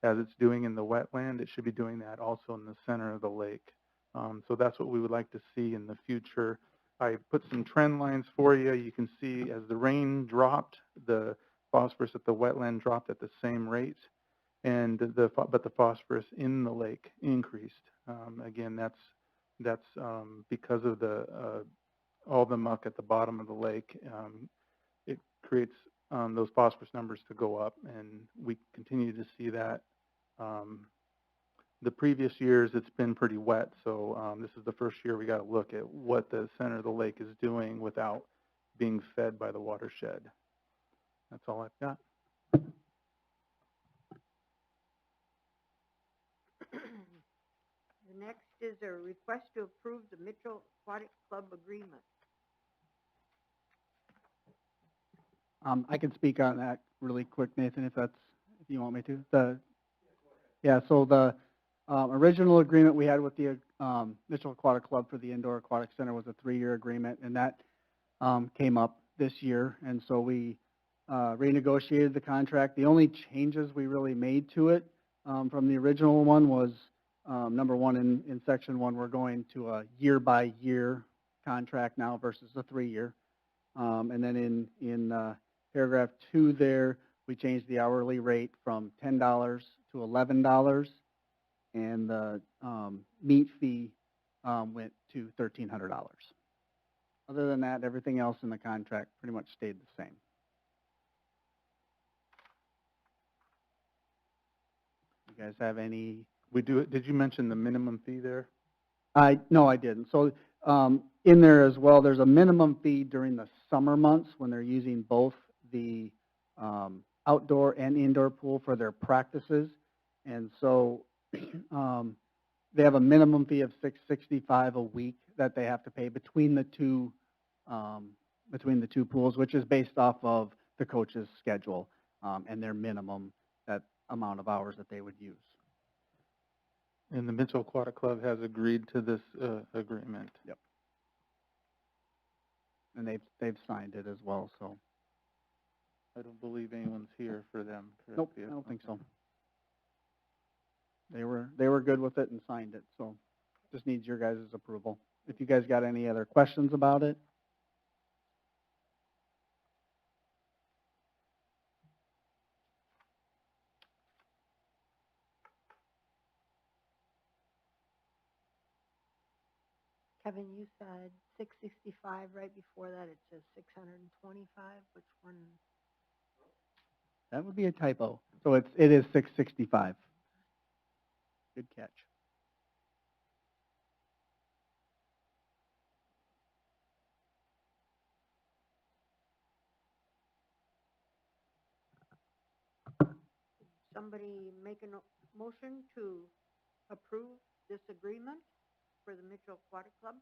Speaker 3: as it's doing in the wetland, it should be doing that also in the center of the lake. So that's what we would like to see in the future. I put some trend lines for you. You can see as the rain dropped, the phosphorus at the wetland dropped at the same rate, and but the phosphorus in the lake increased. Again, that's because of the all the muck at the bottom of the lake. It creates those phosphorus numbers to go up, and we continue to see that. The previous years, it's been pretty wet, so this is the first year we got to look at what the center of the lake is doing without being fed by the watershed. That's all I've got.
Speaker 1: The next is a request to approve the Mitchell Aquatic Club agreement.
Speaker 7: I can speak on that really quick, Nathan, if you want me to. So the original agreement we had with the Mitchell Aquatic Club for the Indoor Aquatic Center was a 3-year agreement, and that came up this year, and so we renegotiated the contract. The only changes we really made to it from the original one was, number one, in section 1, we're going to a year-by-year contract now versus a 3-year. And then in paragraph 2 there, we changed the hourly rate from $10 to $11, and the meat fee went to $1,300. Other than that, everything else in the contract pretty much stayed the same. You guys have any?
Speaker 3: Did you mention the minimum fee there?
Speaker 7: No, I didn't. So in there as well, there's a minimum fee during the summer months when they're using both the outdoor and indoor pool for their practices. And so they have a minimum fee of $665 a week that they have to pay between the two pools, which is based off of the coach's schedule and their minimum, that amount of hours that they would use.
Speaker 3: And the Mitchell Aquatic Club has agreed to this agreement.
Speaker 7: Yep. And they've signed it as well, so.
Speaker 3: I don't believe anyone's here for them.
Speaker 7: Nope, I don't think so. They were good with it and signed it, so just needs your guys' approval. If you guys got any other questions about it.
Speaker 1: Kevin, you said 665, right before that it says 625, which one?
Speaker 7: That would be a typo. So it is 665. Good catch.
Speaker 1: Somebody make a motion to approve this agreement for the Mitchell Aquatic Club?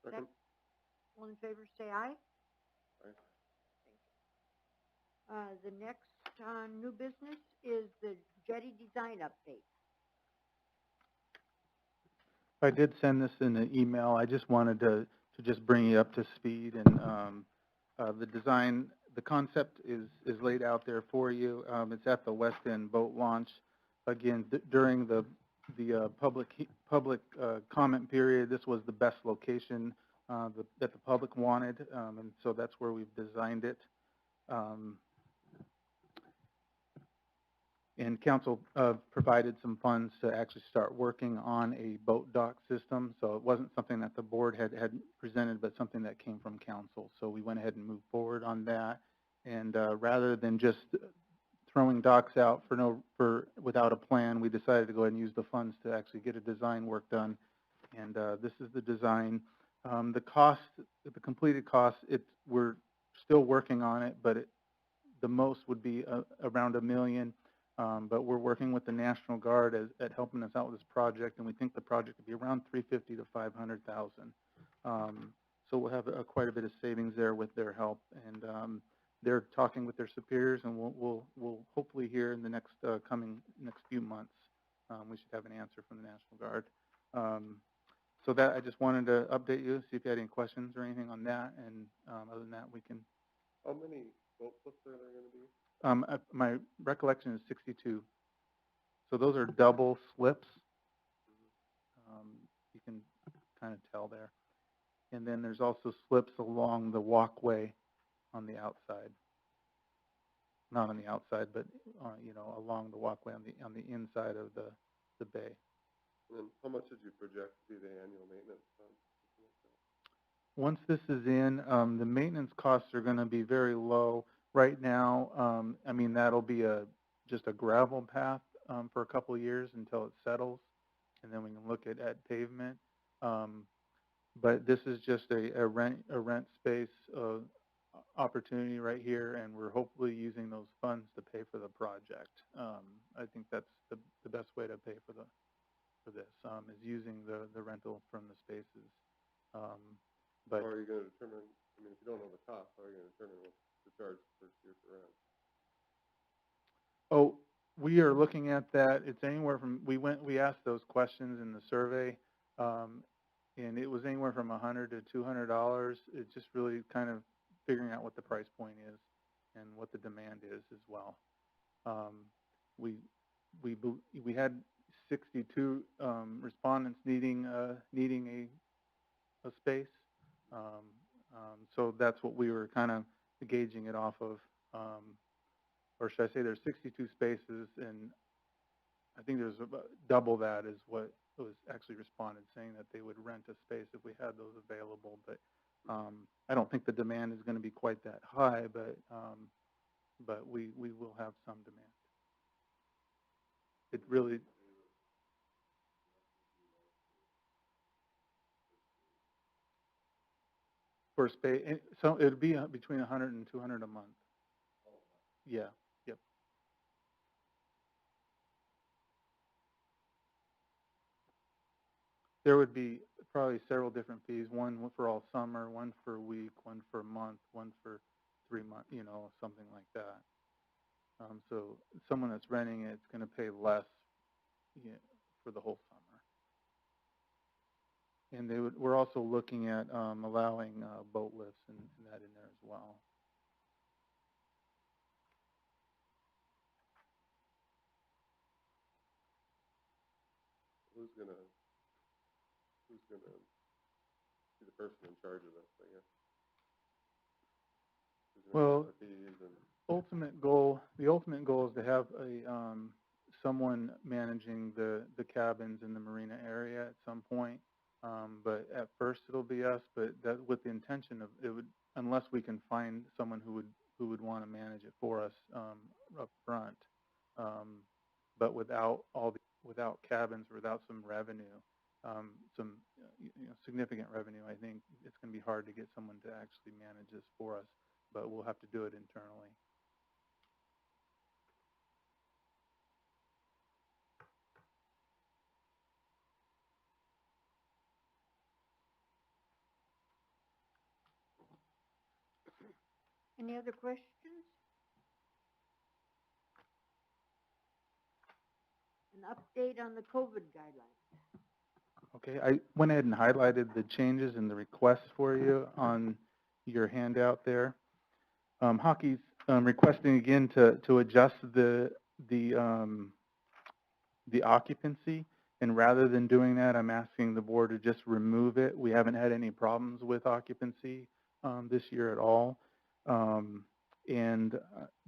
Speaker 6: Second.
Speaker 1: All in favor, say aye.
Speaker 6: Aye.
Speaker 1: The next new business is the Jetty design update.
Speaker 3: I did send this in an email. I just wanted to just bring you up to speed, and the design, the concept is laid out there for you. It's at the West End boat launch. again, during the public comment period, this was the best location that the public wanted, and so that's where we've designed it. And council provided some funds to actually start working on a boat dock system. So it wasn't something that the board had presented, but something that came from council. So we went ahead and moved forward on that. And rather than just throwing docks out without a plan, we decided to go ahead and use the funds to actually get a design work done. And this is the design. The cost, the completed cost, we're still working on it, but the most would be around $1 million. But we're working with the National Guard at helping us out with this project, and we think the project would be around $350,000 to $500,000. So we'll have quite a bit of savings there with their help, and they're talking with their superiors, and we'll hopefully hear in the next few months, we should have an answer from the National Guard. So that I just wanted to update you, see if you had any questions or anything on that, and other than that, we can.
Speaker 6: How many boat slips are there going to be?
Speaker 3: My recollection is 62. So those are double slips. You can kind of tell there. And then there's also slips along the walkway on the outside. Not on the outside, but along the walkway on the inside of the bay.
Speaker 6: And then how much did you project to be the annual maintenance?
Speaker 3: Once this is in, the maintenance costs are going to be very low. Right now, I mean, that'll be just a gravel path for a couple of years until it settles, and then we can look at pavement. But this is just a rent space opportunity right here, and we're hopefully using those funds to pay for the project. I think that's the best way to pay for this is using the rental from the spaces. But
Speaker 6: how are you going to determine? I mean, if you don't know the cost, how are you going to determine what to charge first year for rent?
Speaker 3: Oh, we are looking at that. It's anywhere from we asked those questions in the survey, and it was anywhere from $100 to $200. It's just really kind of figuring out what the price point is and what the demand is as well. We had 62 respondents needing a space. So that's what we were kind of gauging it off of. Or should I say there's 62 spaces, and I think there's about double that is what was actually responded, saying that they would rent a space if we had those available. But I don't think the demand is going to be quite that high, but we will have some demand. It really... For space, so it would be between 100 and 200 a month. Yeah, yep. There would be probably several different fees, one for all summer, one for a week, one for a month, one for 3 months, something like that. So someone that's renting it, it's going to pay less for the whole summer. And we're also looking at allowing boat lifts and that in there as well.
Speaker 6: Who's gonna be the person in charge of this, I guess?
Speaker 3: Well, the ultimate goal is to have someone managing the cabins in the marina area at some point. But at first it'll be us, but that with the intention of unless we can find someone who would want to manage it for us up front. But without cabins, without some revenue, some significant revenue, I think it's going to be hard to get someone to actually manage this for us. But we'll have to do it internally.
Speaker 1: Any other questions? An update on the COVID guidelines.
Speaker 3: Okay, I went ahead and highlighted the changes and the requests for you on your handout there. Hockey's requesting again to adjust the the occupancy. And rather than doing that, I'm asking the board to just remove it. We haven't had any problems with occupancy this year at all. And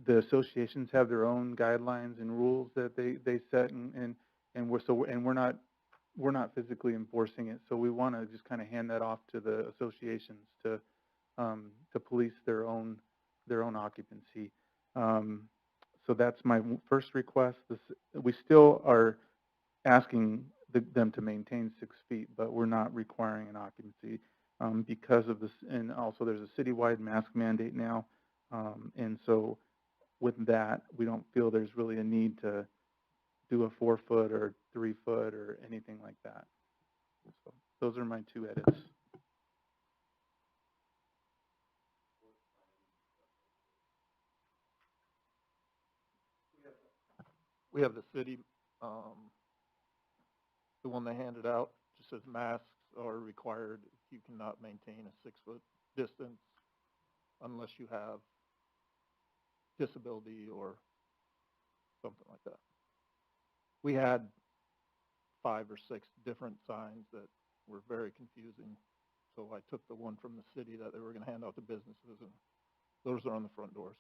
Speaker 3: the associations have their own guidelines and rules that they set, and we're not physically enforcing it. So we want to just kind of hand that off to the associations to police their own occupancy. So that's my first request. We still are asking them to maintain 6 feet, but we're not requiring an occupancy because of this. And also there's a citywide mask mandate now. And so with that, we don't feel there's really a need to do a 4 foot or 3 foot or anything like that. So those are my 2 edits.
Speaker 4: We have the city, the one they handed out, just says masks are required if you cannot maintain a 6 foot distance unless you have disability or something like that. We had 5 or 6 different signs that were very confusing. So I took the one from the city that they were going to hand out to businesses, and those are on the front doors.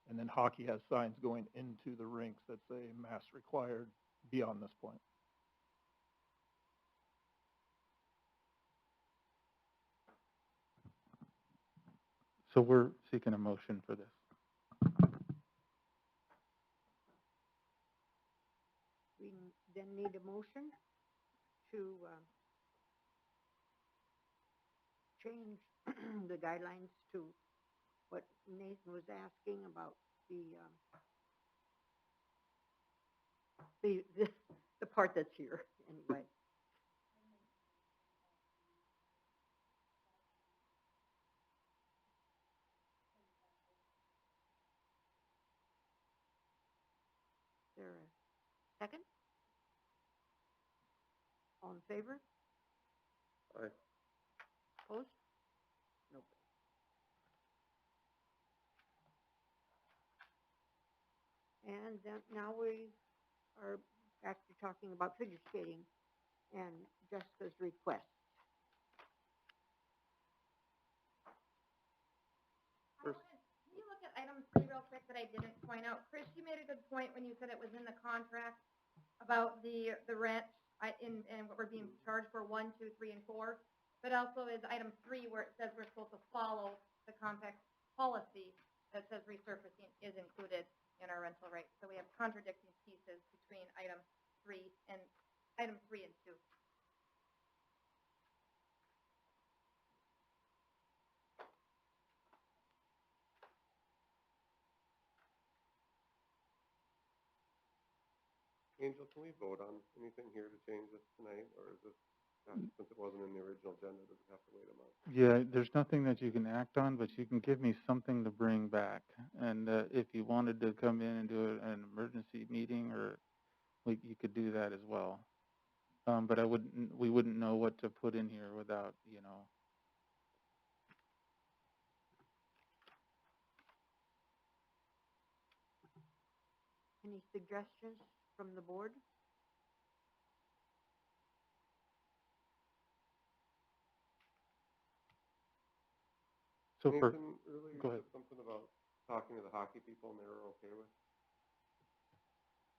Speaker 4: And then hockey has signs going into the rinks that say mask required beyond this point.
Speaker 3: So we're seeking a motion for this.
Speaker 1: We then need a motion to change the guidelines to what Nathan was asking about the part that's here, anyway. Is there a second? All in favor?
Speaker 6: Aye.
Speaker 1: Opposed? Nope. And then now we are back to talking about figure skating and Jessica's request.
Speaker 2: Can you look at item 3 real quick that I didn't point out? Chris, you made a good point when you said it was in the contract about the rent and what we're being charged for 1, 2, 3, and 4. But also is item 3 where it says we're supposed to follow the compact policy that says resurfacing is included in our rental rate. So we have contradicting pieces between item 3 and 2.
Speaker 6: Angel, can we vote on anything here to change this tonight, or is this, since it wasn't in the original agenda, does it have to wait a month?
Speaker 3: Yeah, there's nothing that you can act on, but you can give me something to bring back. And if you wanted to come in and do an emergency meeting, or you could do that as well. But we wouldn't know what to put in here without,
Speaker 1: Any suggestions from the board?
Speaker 3: So for,
Speaker 6: Nathan earlier
Speaker 3: go ahead.
Speaker 6: said something about talking to the hockey people and they were okay with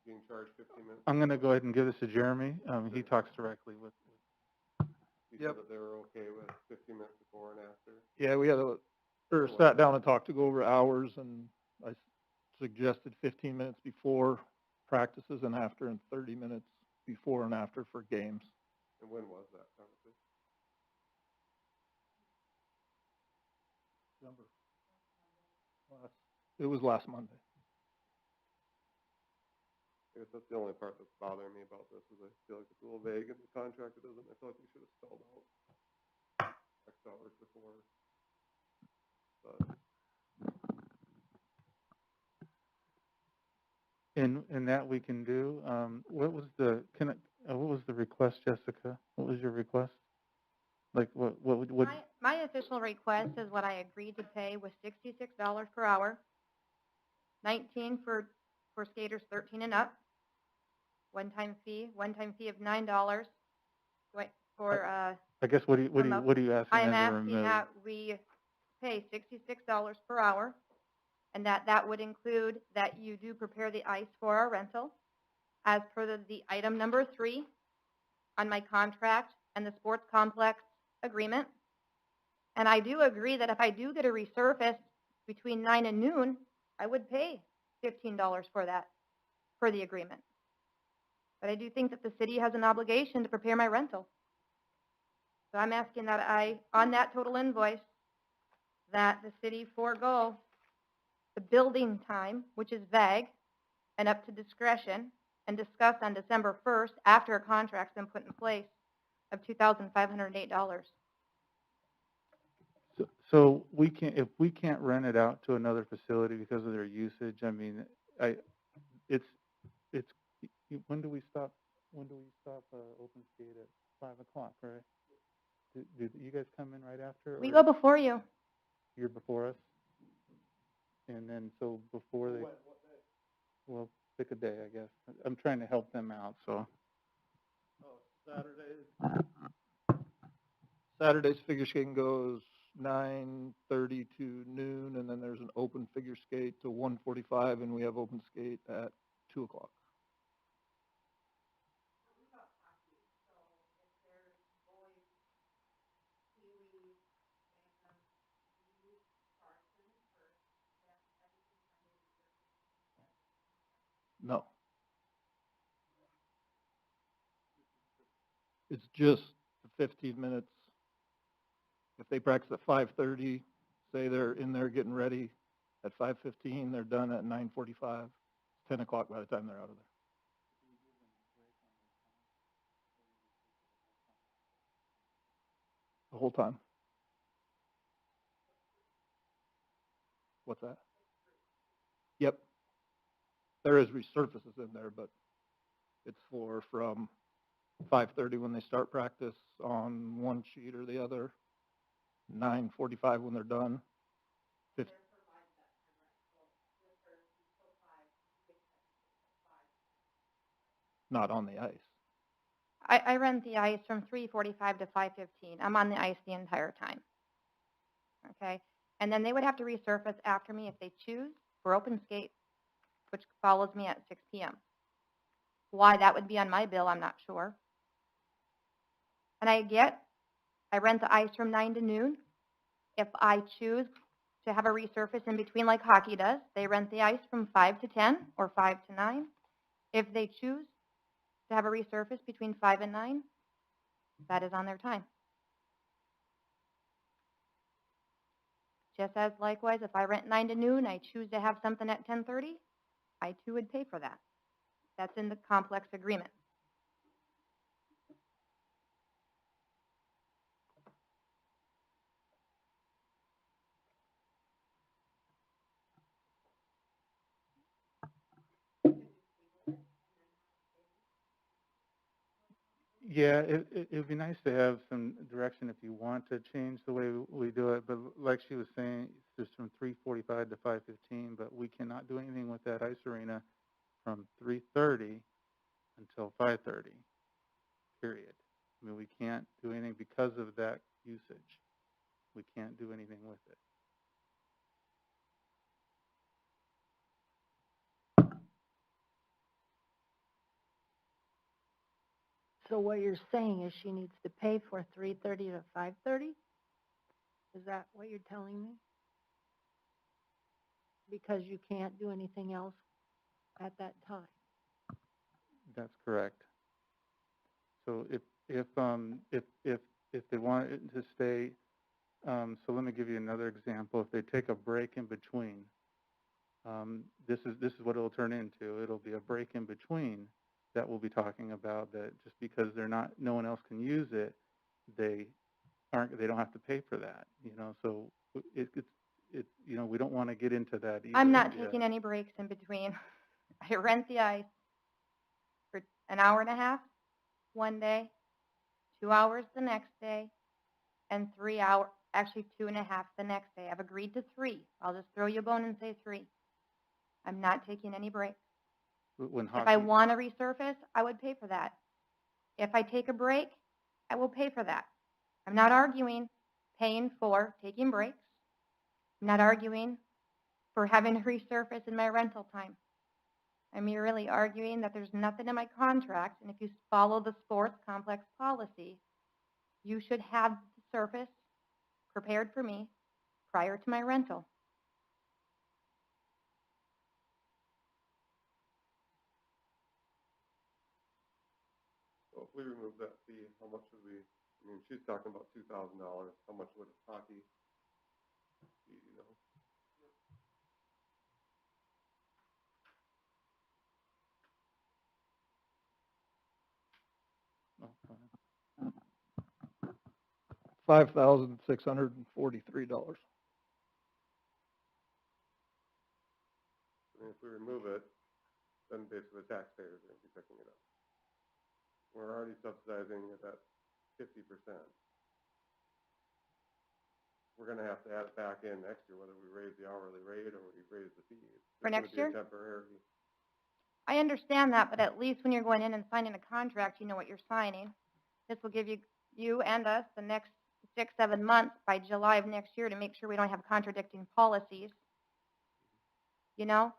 Speaker 6: being charged 15 minutes.
Speaker 3: I'm going to go ahead and give this to Jeremy. He talks directly with.
Speaker 6: You said that they were okay with 15 minutes before and after.
Speaker 4: Yeah, we had sat down and talked to go over hours, and I suggested 15 minutes before practices and after, and 30 minutes before and after for games.
Speaker 6: And when was that conversation?
Speaker 4: It was last Monday.
Speaker 6: I guess that's the only part that's bothering me about this, is I feel like it's a little vague in the contract. It doesn't, I feel like we should have spelled out X hours before. But
Speaker 3: And that we can do. What was the request, Jessica? What was your request? Like what
Speaker 2: My official request is what I agreed to pay was $66 per hour, 19 for skaters 13 and up, one-time fee of $9, for,
Speaker 3: I guess, what do
Speaker 2: remote.
Speaker 3: you asking
Speaker 2: I am
Speaker 3: them to
Speaker 2: asking
Speaker 3: remove?
Speaker 2: that we pay $66 per hour, and that would include that you do prepare the ice for our rental, as per the item number 3 on my contract and the sports complex agreement. And I do agree that if I do get a resurface between 9 and noon, I would pay $15 for that, per the agreement. But I do think that the city has an obligation to prepare my rental. So I'm asking that on that total invoice, that the city forego the building time, which is vague and up to discretion, and discuss on December 1st, after a contract's been put in place, of $2,508.
Speaker 3: So if we can't rent it out to another facility because of their usage, I mean, it's, when do we stop open skate at 5 o'clock, right? Do you guys come in right after?
Speaker 2: We
Speaker 3: or
Speaker 2: go before you.
Speaker 3: You're before us? And then, so before they, well, pick a day, I guess. I'm trying to help them out, so.
Speaker 4: Saturday's figure skating goes 9:30 to noon, and then there's an open figure skate to 1:45, and we have open skate at 2 o'clock. No. It's just the 15 minutes. If they practice at 5:30, say they're in there getting ready at 5:15, they're done at 9:45. It's 10 o'clock by the time they're out of there. The whole time. What's that? Yep. There is resurfaces in there, but it's from 5:30 when they start practice on one sheet or the other, 9:45 when they're done. Not on the ice.
Speaker 2: I rent the ice from 3:45 to 5:15. I'm on the ice the entire time. Okay? And then they would have to resurface after me if they choose for open skate, which follows me at 6 p.m. Why that would be on my bill, I'm not sure. And I rent the ice from 9 to noon. If I choose to have a resurface in between like hockey does, they rent the ice from 5 to 10 or 5 to 9. If they choose to have a resurface between 5 and 9, that is on their time. Just as likewise, if I rent 9 to noon, I choose to have something at 10:30, I too would pay for that. That's in the complex agreement.
Speaker 3: Yeah, it'd be nice to have some direction if you want to change the way we do it, but like she was saying, it's just from 3:45 to 5:15, but we cannot do anything with that ice arena from 3:30 until 5:30, period. I mean, we can't do anything because of that usage. We can't do anything with it.
Speaker 1: So what you're saying is she needs to pay for 3:30 to 5:30? Is that what you're telling me? Because you can't do anything else at that time?
Speaker 3: That's correct. So if they want it to stay, so let me give you another example. If they take a break in between, this is what it'll turn into. It'll be a break in between that we'll be talking about, that just because no one else can use it, they don't have to pay for that, so we don't want to get into that either.
Speaker 2: I'm not taking any breaks in between. I rent the ice for an hour and a half one day, 2 hours the next day, and 3 hours, actually 2.5 the next day. I've agreed to 3. I'll just throw you a bone and say 3. I'm not taking any breaks.
Speaker 3: when
Speaker 2: If I
Speaker 3: hockey,
Speaker 2: want to resurface, I would pay for that. If I take a break, I will pay for that. I'm not arguing paying for taking breaks. I'm not arguing for having to resurface in my rental time. I'm merely arguing that there's nothing in my contract, and if you follow the sports complex policy, you should have the surface prepared for me prior to my rental.
Speaker 6: So if we remove that fee, how much would we, I mean, she's talking about $2,000, how much would hockey be, you know?
Speaker 4: $5,643.
Speaker 6: I mean, if we remove it, then basically the taxpayers are gonna be picking it up. We're already subsidizing it at 50%. We're gonna have to add it back in next year, whether we raise the hourly rate or we raise the fee.
Speaker 2: For
Speaker 6: It's gonna
Speaker 2: next
Speaker 6: be a
Speaker 2: year?
Speaker 6: temporary.
Speaker 2: I understand that, but at least when you're going in and signing a contract, you know what you're signing. This will give you and us the next 6, 7 months by July of next year to make sure we don't have contradicting policies. You know,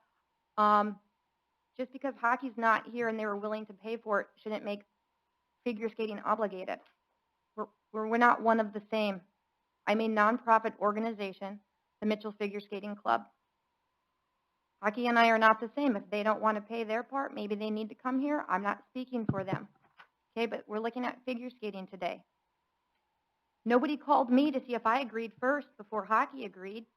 Speaker 2: just because hockey's not here and they were willing to pay for it shouldn't make figure skating obligated. We're not one of the same. I'm a nonprofit organization, the Mitchell Figure Skating Club. Hockey and I are not the same. If they don't want to pay their part, maybe they need to come here. I'm not speaking for them. Okay, but we're looking at figure skating today. Nobody called me to see if I agreed first before hockey agreed.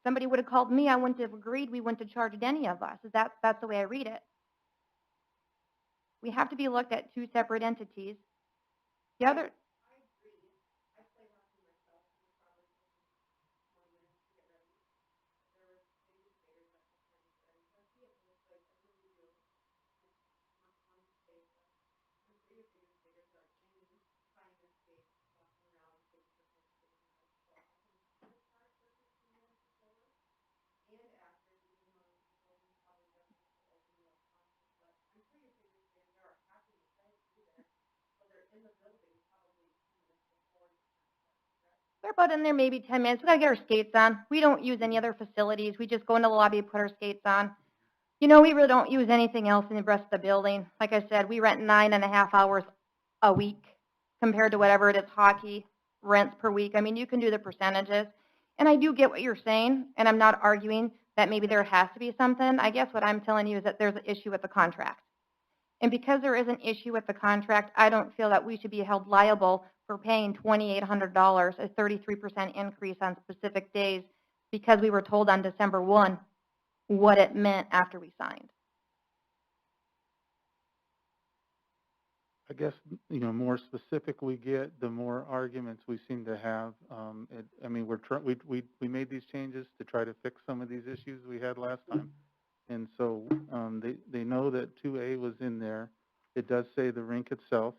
Speaker 2: Somebody would have called me, I wouldn't have agreed, we wouldn't have charged any of us. That's the way I read it. We have to be looked at two separate entities. The other, we're about in there maybe 10 minutes. We gotta get our skates on. We don't use any other facilities. We just go into the lobby, put our skates on. You know, we really don't use anything else in the rest of the building. Like I said, we rent 9.5 hours a week compared to whatever it is hockey rents per week. I mean, you can do the percentages. And I do get what you're saying, and I'm not arguing that maybe there has to be something. I guess what I'm telling you is that there's an issue with the contract. And because there is an issue with the contract, I don't feel that we should be held liable for paying $2,800, a 33% increase on specific days, because we were told on December 1 what it meant after we signed.
Speaker 3: I guess, you know, more specific we get, the more arguments we seem to have. I mean, we made these changes to try to fix some of these issues we had last time. And so they know that 2A was in there. It does say the rink itself.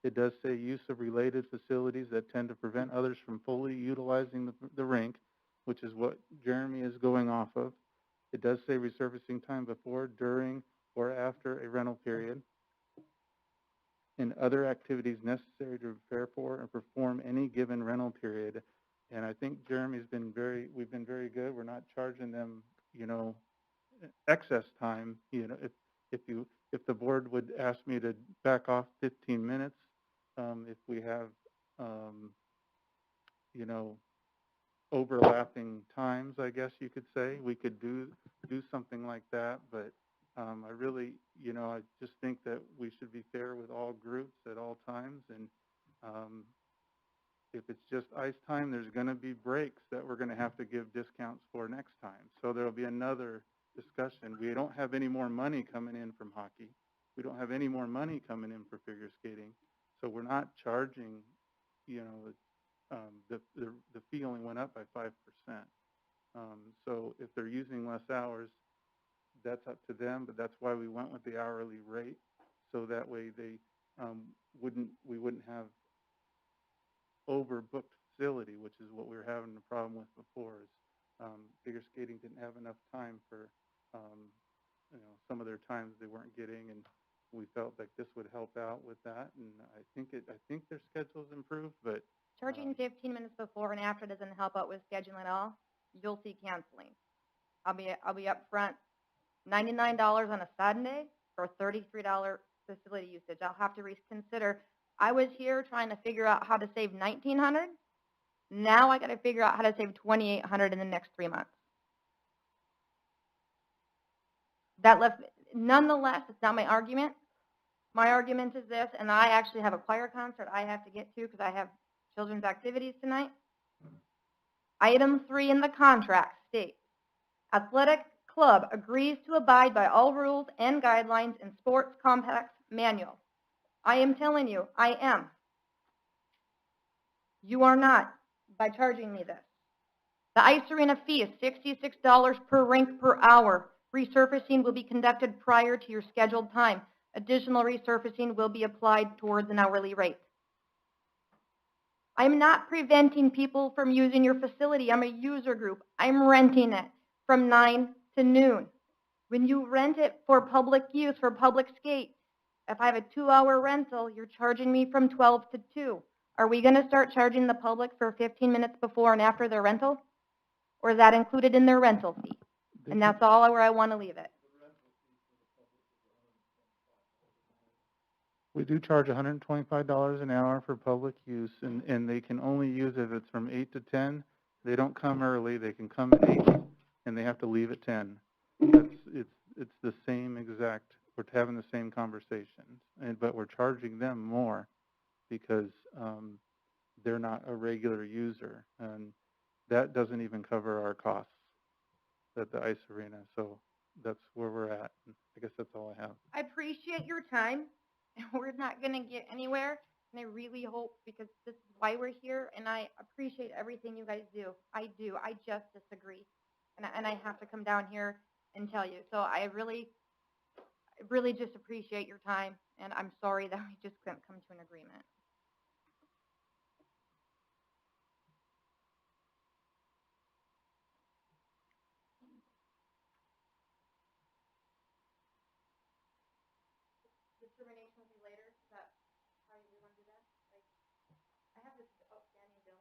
Speaker 3: It does say use of related facilities that tend to prevent others from fully utilizing the rink, which is what Jeremy is going off of. It does say resurfacing time before, during, or after a rental period, and other activities necessary to prepare for and perform any given rental period. And I think we've been very good. We're not charging them, you know, excess time. You know, if the board would ask me to back off 15 minutes, if we have, you know, overlapping times, I guess you could say, we could do something like that. But I really, you know, I just think that we should be fair with all groups at all times. And if it's just ice time, there's going to be breaks that we're going to have to give discounts for next time. So there'll be another discussion. We don't have any more money coming in from hockey. We don't have any more money coming in for figure skating. So we're not charging, you know, the fee only went up by 5%. So if they're using less hours, that's up to them, but that's why we went with the hourly rate. So that way they we wouldn't have overbooked facility, which is what we were having the problem with before. Is figure skating didn't have enough time for some of their times they weren't getting, and we felt like this would help out with that, and I think their schedule's improved, but
Speaker 2: Charging 15 minutes before and after doesn't help out with scheduling at all. You'll see canceling. I'll be up front. $99 on a Saturday for $33 facility usage. I'll have to reconsider. I was here trying to figure out how to save $1,900. Now I got to figure out how to save $2,800 in the next 3 months. That left, nonetheless, it's not my argument. My argument is this, and I actually have a choir concert I have to get to because I have children's activities tonight. Item 3 in the contract states, athletic club agrees to abide by all rules and guidelines in sports complex manual. I am telling you, I am. You are not by charging me this. The ice arena fee is $66 per rink per hour. Resurfacing will be conducted prior to your scheduled time. Additional resurfacing will be applied towards an hourly rate. I'm not preventing people from using your facility. I'm a user group. I'm renting it from 9 to noon. When you rent it for public use, for public skate, if I have a 2-hour rental, you're charging me from 12 to 2. Are we going to start charging the public for 15 minutes before and after their rental? Or is that included in their rental fee? And that's all where I want to leave it.
Speaker 3: we do charge $125 an hour for public use, and they can only use it if it's from 8 to 10. They don't come early. They can come at 8, and they have to leave at 10. It's the same exact. We're having the same conversations, but we're charging them more because they're not a regular user, and that doesn't even cover our costs at the ice arena. So that's where we're at. I guess that's all I have.
Speaker 2: I appreciate your time. We're not going to get anywhere, and I really hope, because this is why we're here, and I appreciate everything you guys do. I do. I just disagree, and I have to come down here and tell you. So I really just appreciate your time, and I'm sorry that we just couldn't come to an agreement. Determination will be later. Is that how you want to do that? Like, I have this outstanding bill.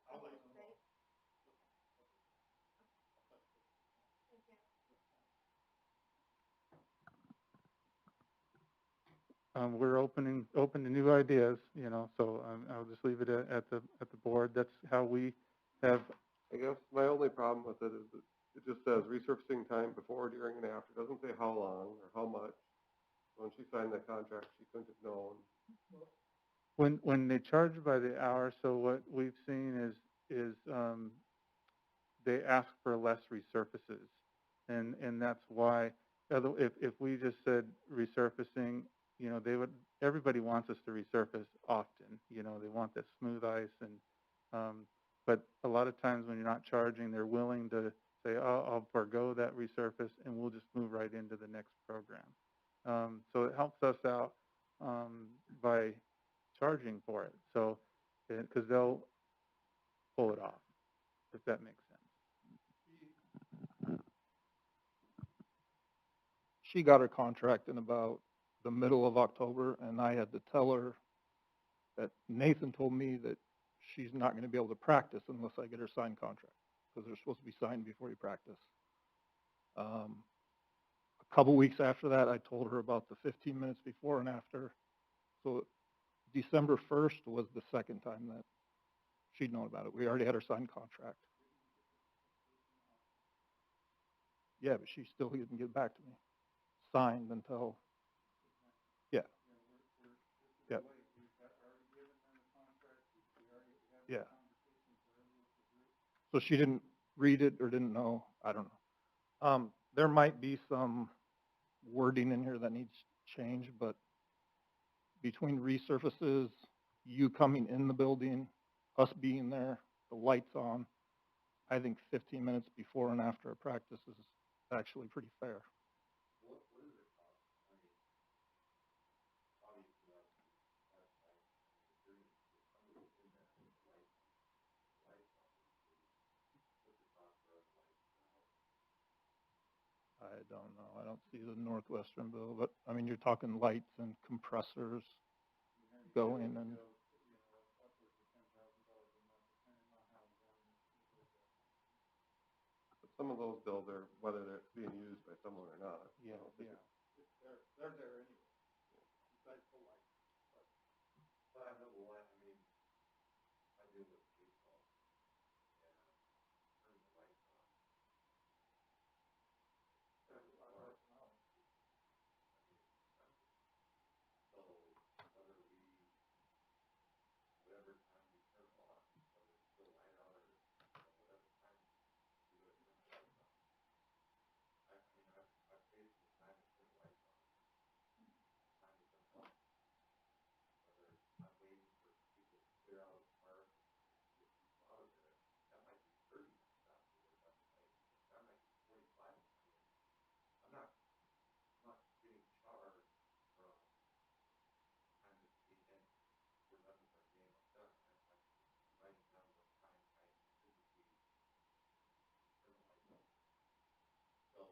Speaker 2: I'll let you know. Thank you.
Speaker 3: We're open to new ideas, so I'll just leave it at the board. That's how we have.
Speaker 6: I guess my only problem with it is that it just says resurfacing time before, during, and after. It doesn't say how long or how much. When she signed that contract, she couldn't have known.
Speaker 3: When they charge by the hour, so what we've seen is they ask for less resurfaces, and that's why. If we just said resurfacing, everybody wants us to resurface often. They want that smooth ice, but a lot of times when you're not charging, they're willing to say, "Oh, I'll forego that resurface, and we'll just move right into the next program." So it helps us out by charging for it. So, because they'll pull it off, if that makes sense.
Speaker 4: She got her contract in about the middle of October, and I had to tell her that Nathan told me that she's not going to be able to practice unless I get her signed contract, because they're supposed to be signed before you practice. A couple weeks after that, I told her about the 15 minutes before and after. So December 1st was the second time that she'd known about it. We already had her signed contract. Yeah, but she still didn't get back to me. Signed until, yeah. Yeah. Yeah. So she didn't read it or didn't know. I don't know. There might be some wording in here that needs change, but between resurfaces, you coming in the building, us being there, the lights on, I think 15 minutes before and after a practice is actually pretty fair. don't know. I don't see the Northwestern bill, but, I mean, you're talking lights and compressors going and,
Speaker 6: But some of those bills are, whether they're being used by someone or not. I
Speaker 3: Yeah,
Speaker 6: don't think
Speaker 3: yeah.
Speaker 6: it's-
Speaker 4: they're there anyway. Besides the lights.
Speaker 6: But I know the line, I mean, I deal with baseball, and turning the lights on. Every hour. So whether we, whatever time we turn them on, whether it's still light out or, whatever time we go to turn the lights on. I mean, I've paid for the time to turn the lights on, time to turn them off. Whether I'm waiting for people to clear out of the park, get people out of there, that might be 30 minutes after they're done playing. That might be 45. I mean, I'm not getting charged from time that's being in. We're done with our game, I'm done. I'm writing down what time I physically turn the lights on. So, I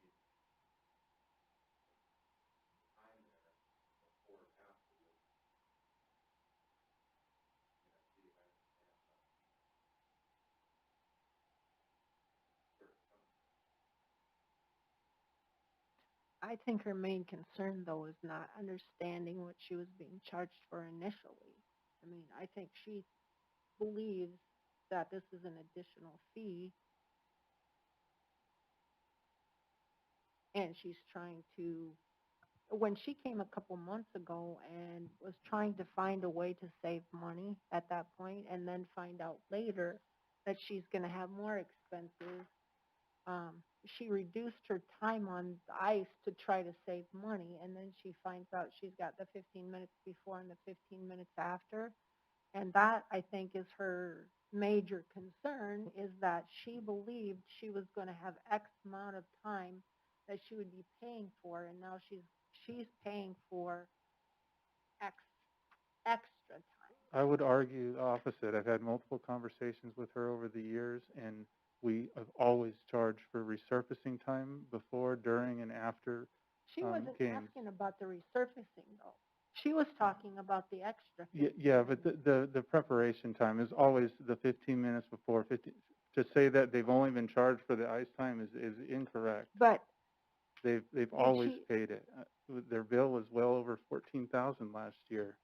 Speaker 6: mean, the time there before and after was, I mean, I see it, I understand, but where it's coming from.
Speaker 1: I think her main concern, though, is not understanding what she was being charged for initially. I mean, I think she believes that this is an additional fee, and she's trying to, when she came a couple months ago and was trying to find a way to save money at that point, and then find out later that she's going to have more expenses, she reduced her time on the ice to try to save money, and then she finds out she's got the 15 minutes before and the 15 minutes after. And that, I think, is her major concern, is that she believed she was going to have X amount of time that she would be paying for, and now she's paying for extra time.
Speaker 3: I would argue the opposite. I've had multiple conversations with her over the years, and we have always charged for resurfacing time before, during, and after
Speaker 1: She wasn't
Speaker 3: games.
Speaker 1: asking about the resurfacing, though. She was talking about the extra.
Speaker 3: Yeah, but the preparation time is always the 15 minutes before. 15, to say that they've only been charged for the ice time is incorrect.
Speaker 1: But
Speaker 3: They've always paid it. Their bill was well over 14,000 last year.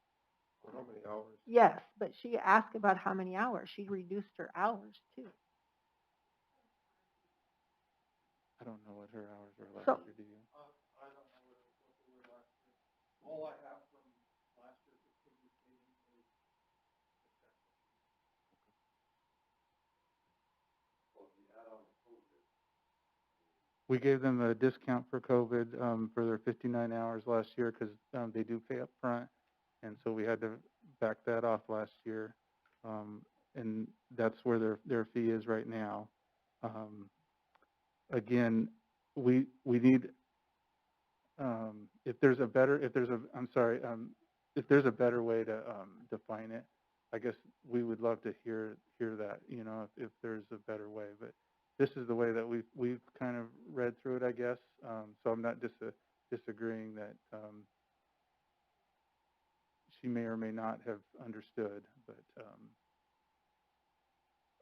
Speaker 6: For how many hours?
Speaker 1: yes, but she asked about how many hours. She reduced her hours too.
Speaker 3: I don't know what her hours were last
Speaker 1: So-
Speaker 3: year, do you?
Speaker 4: I don't know what they were last year. All I have from last year for figure skating is the check.
Speaker 6: Well, if you add on the COVID,
Speaker 3: We gave them a discount for COVID for their 59 hours last year because they do pay up front, and so we had to back that off last year, and that's where their fee is right now. Again, we need if there's a better way to define it, I guess we would love to hear that, if there's a better way, but this is the way that we've kind of read through it, I guess. So I'm not disagreeing that she may or may not have understood, but
Speaker 6: I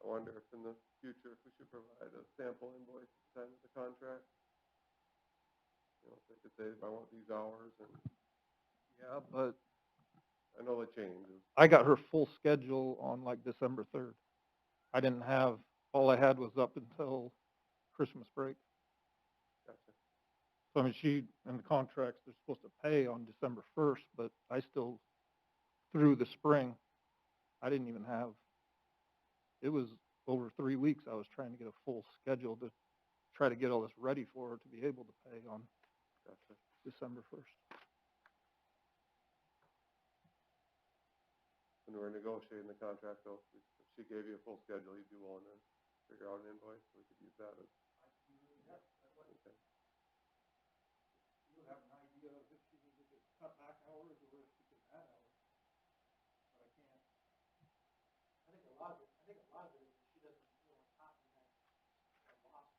Speaker 6: wonder if in the future, if we should provide a sample invoice at the time of the contract. If they could say, I want these hours, and
Speaker 4: Yeah, but
Speaker 6: I know it changes.
Speaker 4: I got her full schedule on like December 3rd. I didn't have, all I had was up until Christmas break.
Speaker 6: Gotcha.
Speaker 4: So, I mean, she, in the contracts, they're supposed to pay on December 1st, but I still, through the spring, I didn't even have, it was over 3 weeks I was trying to get a full schedule to try to get all this ready for her to be able to pay on
Speaker 6: Gotcha.
Speaker 4: December 1st.
Speaker 6: When we were negotiating the contract, though, if she gave you a full schedule, you'd be willing to figure out an invoice, so we could use that as. Okay.
Speaker 4: You have an idea of if she needed to cut back hours or if she could add hours, but I can't. I think a lot of it is she doesn't know what's happening at loss.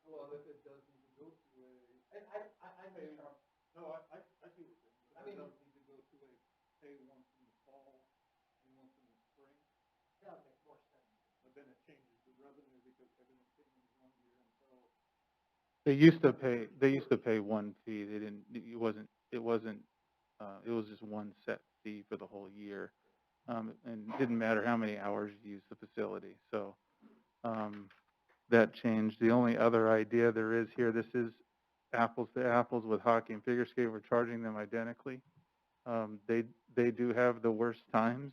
Speaker 4: Well, if it does need to go to a. No, I see what you're saying, but it does need to go to a pay once in the fall and once in the spring. That'll make more sense. But then it changes the revenue because they're gonna pay them 1 year until.
Speaker 3: They used to pay one fee. They didn't, it wasn't, it was just one set fee for the whole year. And it didn't matter how many hours you used the facility. So, that changed. The only other idea there is here, this is apples to apples with hockey and figure skating. We're charging them identically. They do have the worst times,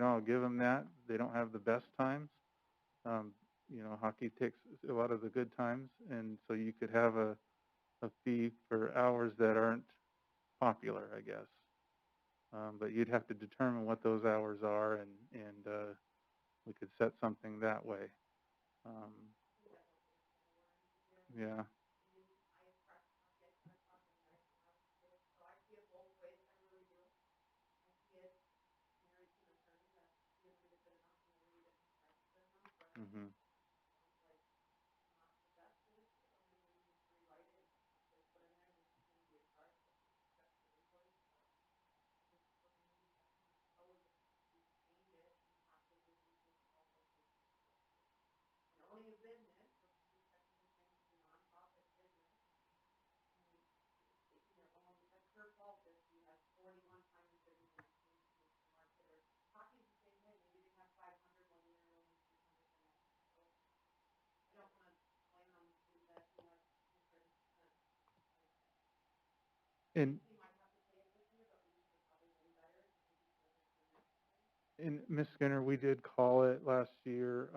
Speaker 3: I'll give them that. They don't have the best times. Hockey takes a lot of the good times, and so you could have a fee for hours that aren't popular, I guess. But you'd have to determine what those hours are, and we could set something that way. Yeah. Mhm. And Ms. Skinner, we did call it last year,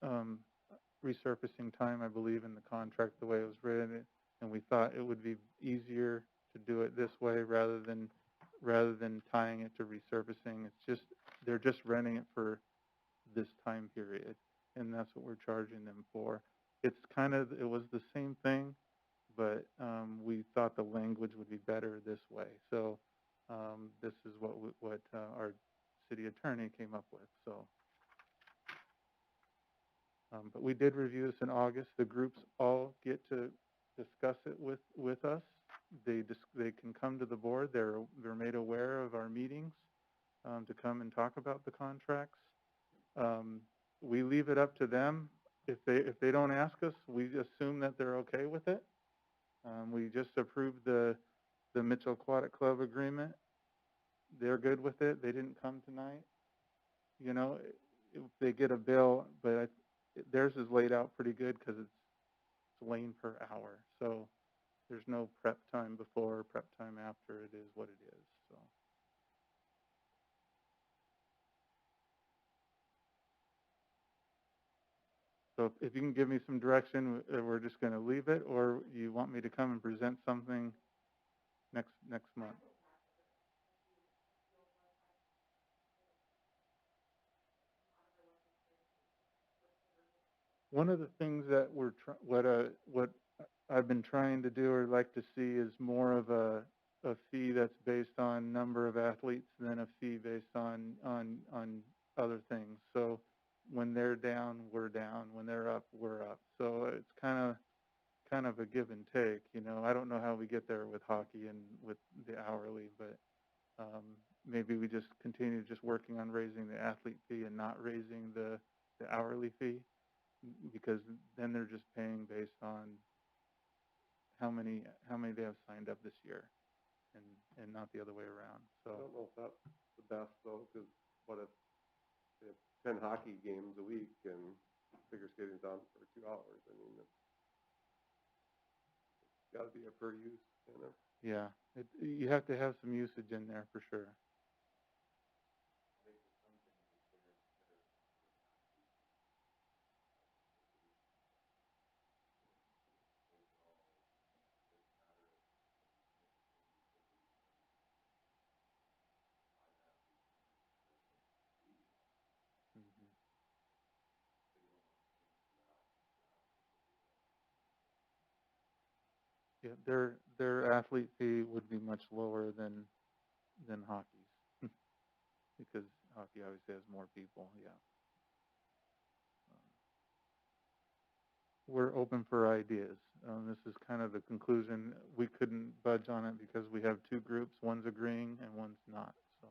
Speaker 3: resurfacing time, I believe, in the contract, the way it was written, and we thought it would be easier to do it this way rather than tying it to resurfacing. It's just, they're just renting it for this time period, and that's what we're charging them for. It was the same thing, but we thought the language would be better this way. So this is what our city attorney came up with. So, but we did review this in August. The groups all get to discuss it with us. They can come to the board. They're made aware of our meetings to come and talk about the contracts. We leave it up to them. If they don't ask us, we assume that they're okay with it. We just approved the Mitchell Aquatic Club agreement. They're good with it. They didn't come tonight. If they get a bill, but theirs is laid out pretty good because it's lane per hour. So there's no prep time before, prep time after. It is what it is. So if you can give me some direction, we're just going to leave it, or you want me to come and present something next month? One of the things that what I've been trying to do or like to see is more of a fee that's based on number of athletes than a fee based on other things. So when they're down, we're down. When they're up, we're up. So it's kind of a give and take. I don't know how we get there with hockey and with the hourly, but maybe we just continue just working on raising the athlete fee and not raising the hourly fee, because then they're just paying based on how many they have signed up this year, and not the other way around. So
Speaker 6: I don't know if that's the best though, because what if they have 10 hockey games a week and figure skating's on for 2 hours? I mean, it's got to be a per use,
Speaker 3: yeah, you have to have some usage in there for sure. Yeah, their athlete fee would be much lower than hockey's, because hockey obviously has more people, yeah. We're open for ideas. This is kind of the conclusion. We couldn't budge on it because we have two groups, one's agreeing and one's not, so.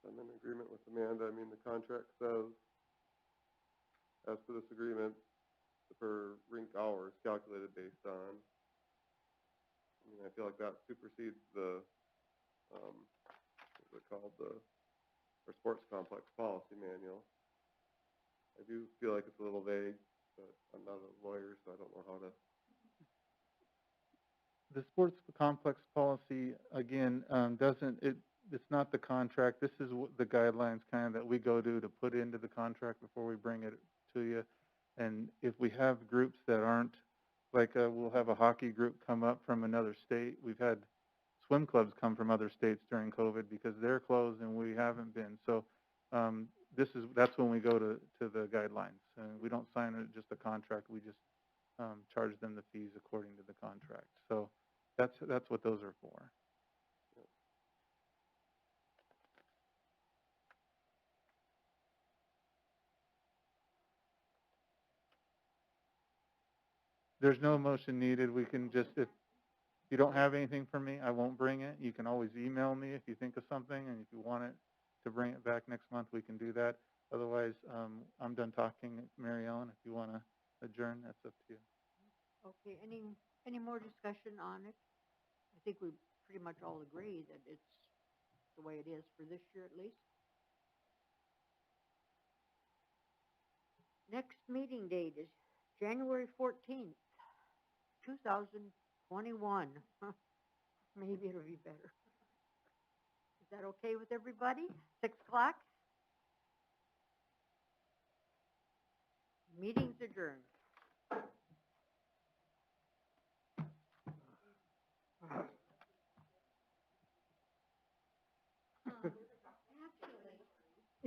Speaker 6: I'm in agreement with Amanda. I mean, the contract says, as per this agreement, the per rink hours calculated based on, I mean, I feel like that supersedes the, what's it called, our sports complex policy manual. I do feel like it's a little vague, but I'm not a lawyer, so I don't know how to.
Speaker 3: The sports complex policy, again, it's not the contract. This is the guidelines kind of that we go to put into the contract before we bring it to you. And if we have groups that aren't, like we'll have a hockey group come up from another state. We've had swim clubs come from other states during COVID because they're closed and we haven't been. So that's when we go to the guidelines. And we don't sign just a contract. We just charge them the fees according to the contract. So that's what those are for. There's no motion needed. We can just, if you don't have anything for me, I won't bring it. You can always email me if you think of something, and if you want it to bring it back next month, we can do that. Otherwise, I'm done talking. Mary Ellen, if you want to adjourn, that's up to you.
Speaker 1: Okay, any more discussion on it? I think we pretty much all agree that it's the way it is for this year at least. Next meeting date is January 14th, 2021. Maybe it'll be better. Is that okay with everybody? 6 o'clock? Meeting's adjourned.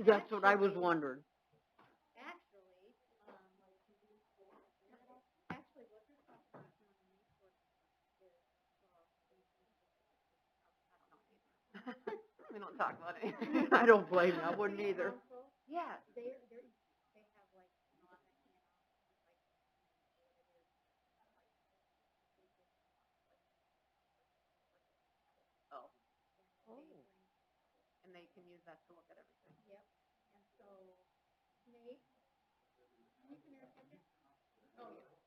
Speaker 1: That's what I was wondering.
Speaker 5: We don't talk about it.
Speaker 1: I don't blame you. I wouldn't either.
Speaker 2: Yeah,
Speaker 5: Oh,
Speaker 1: Oh.
Speaker 5: and they can use that to look at everything.
Speaker 2: Yep. And so, Nate, you can intercept it? Oh, yeah.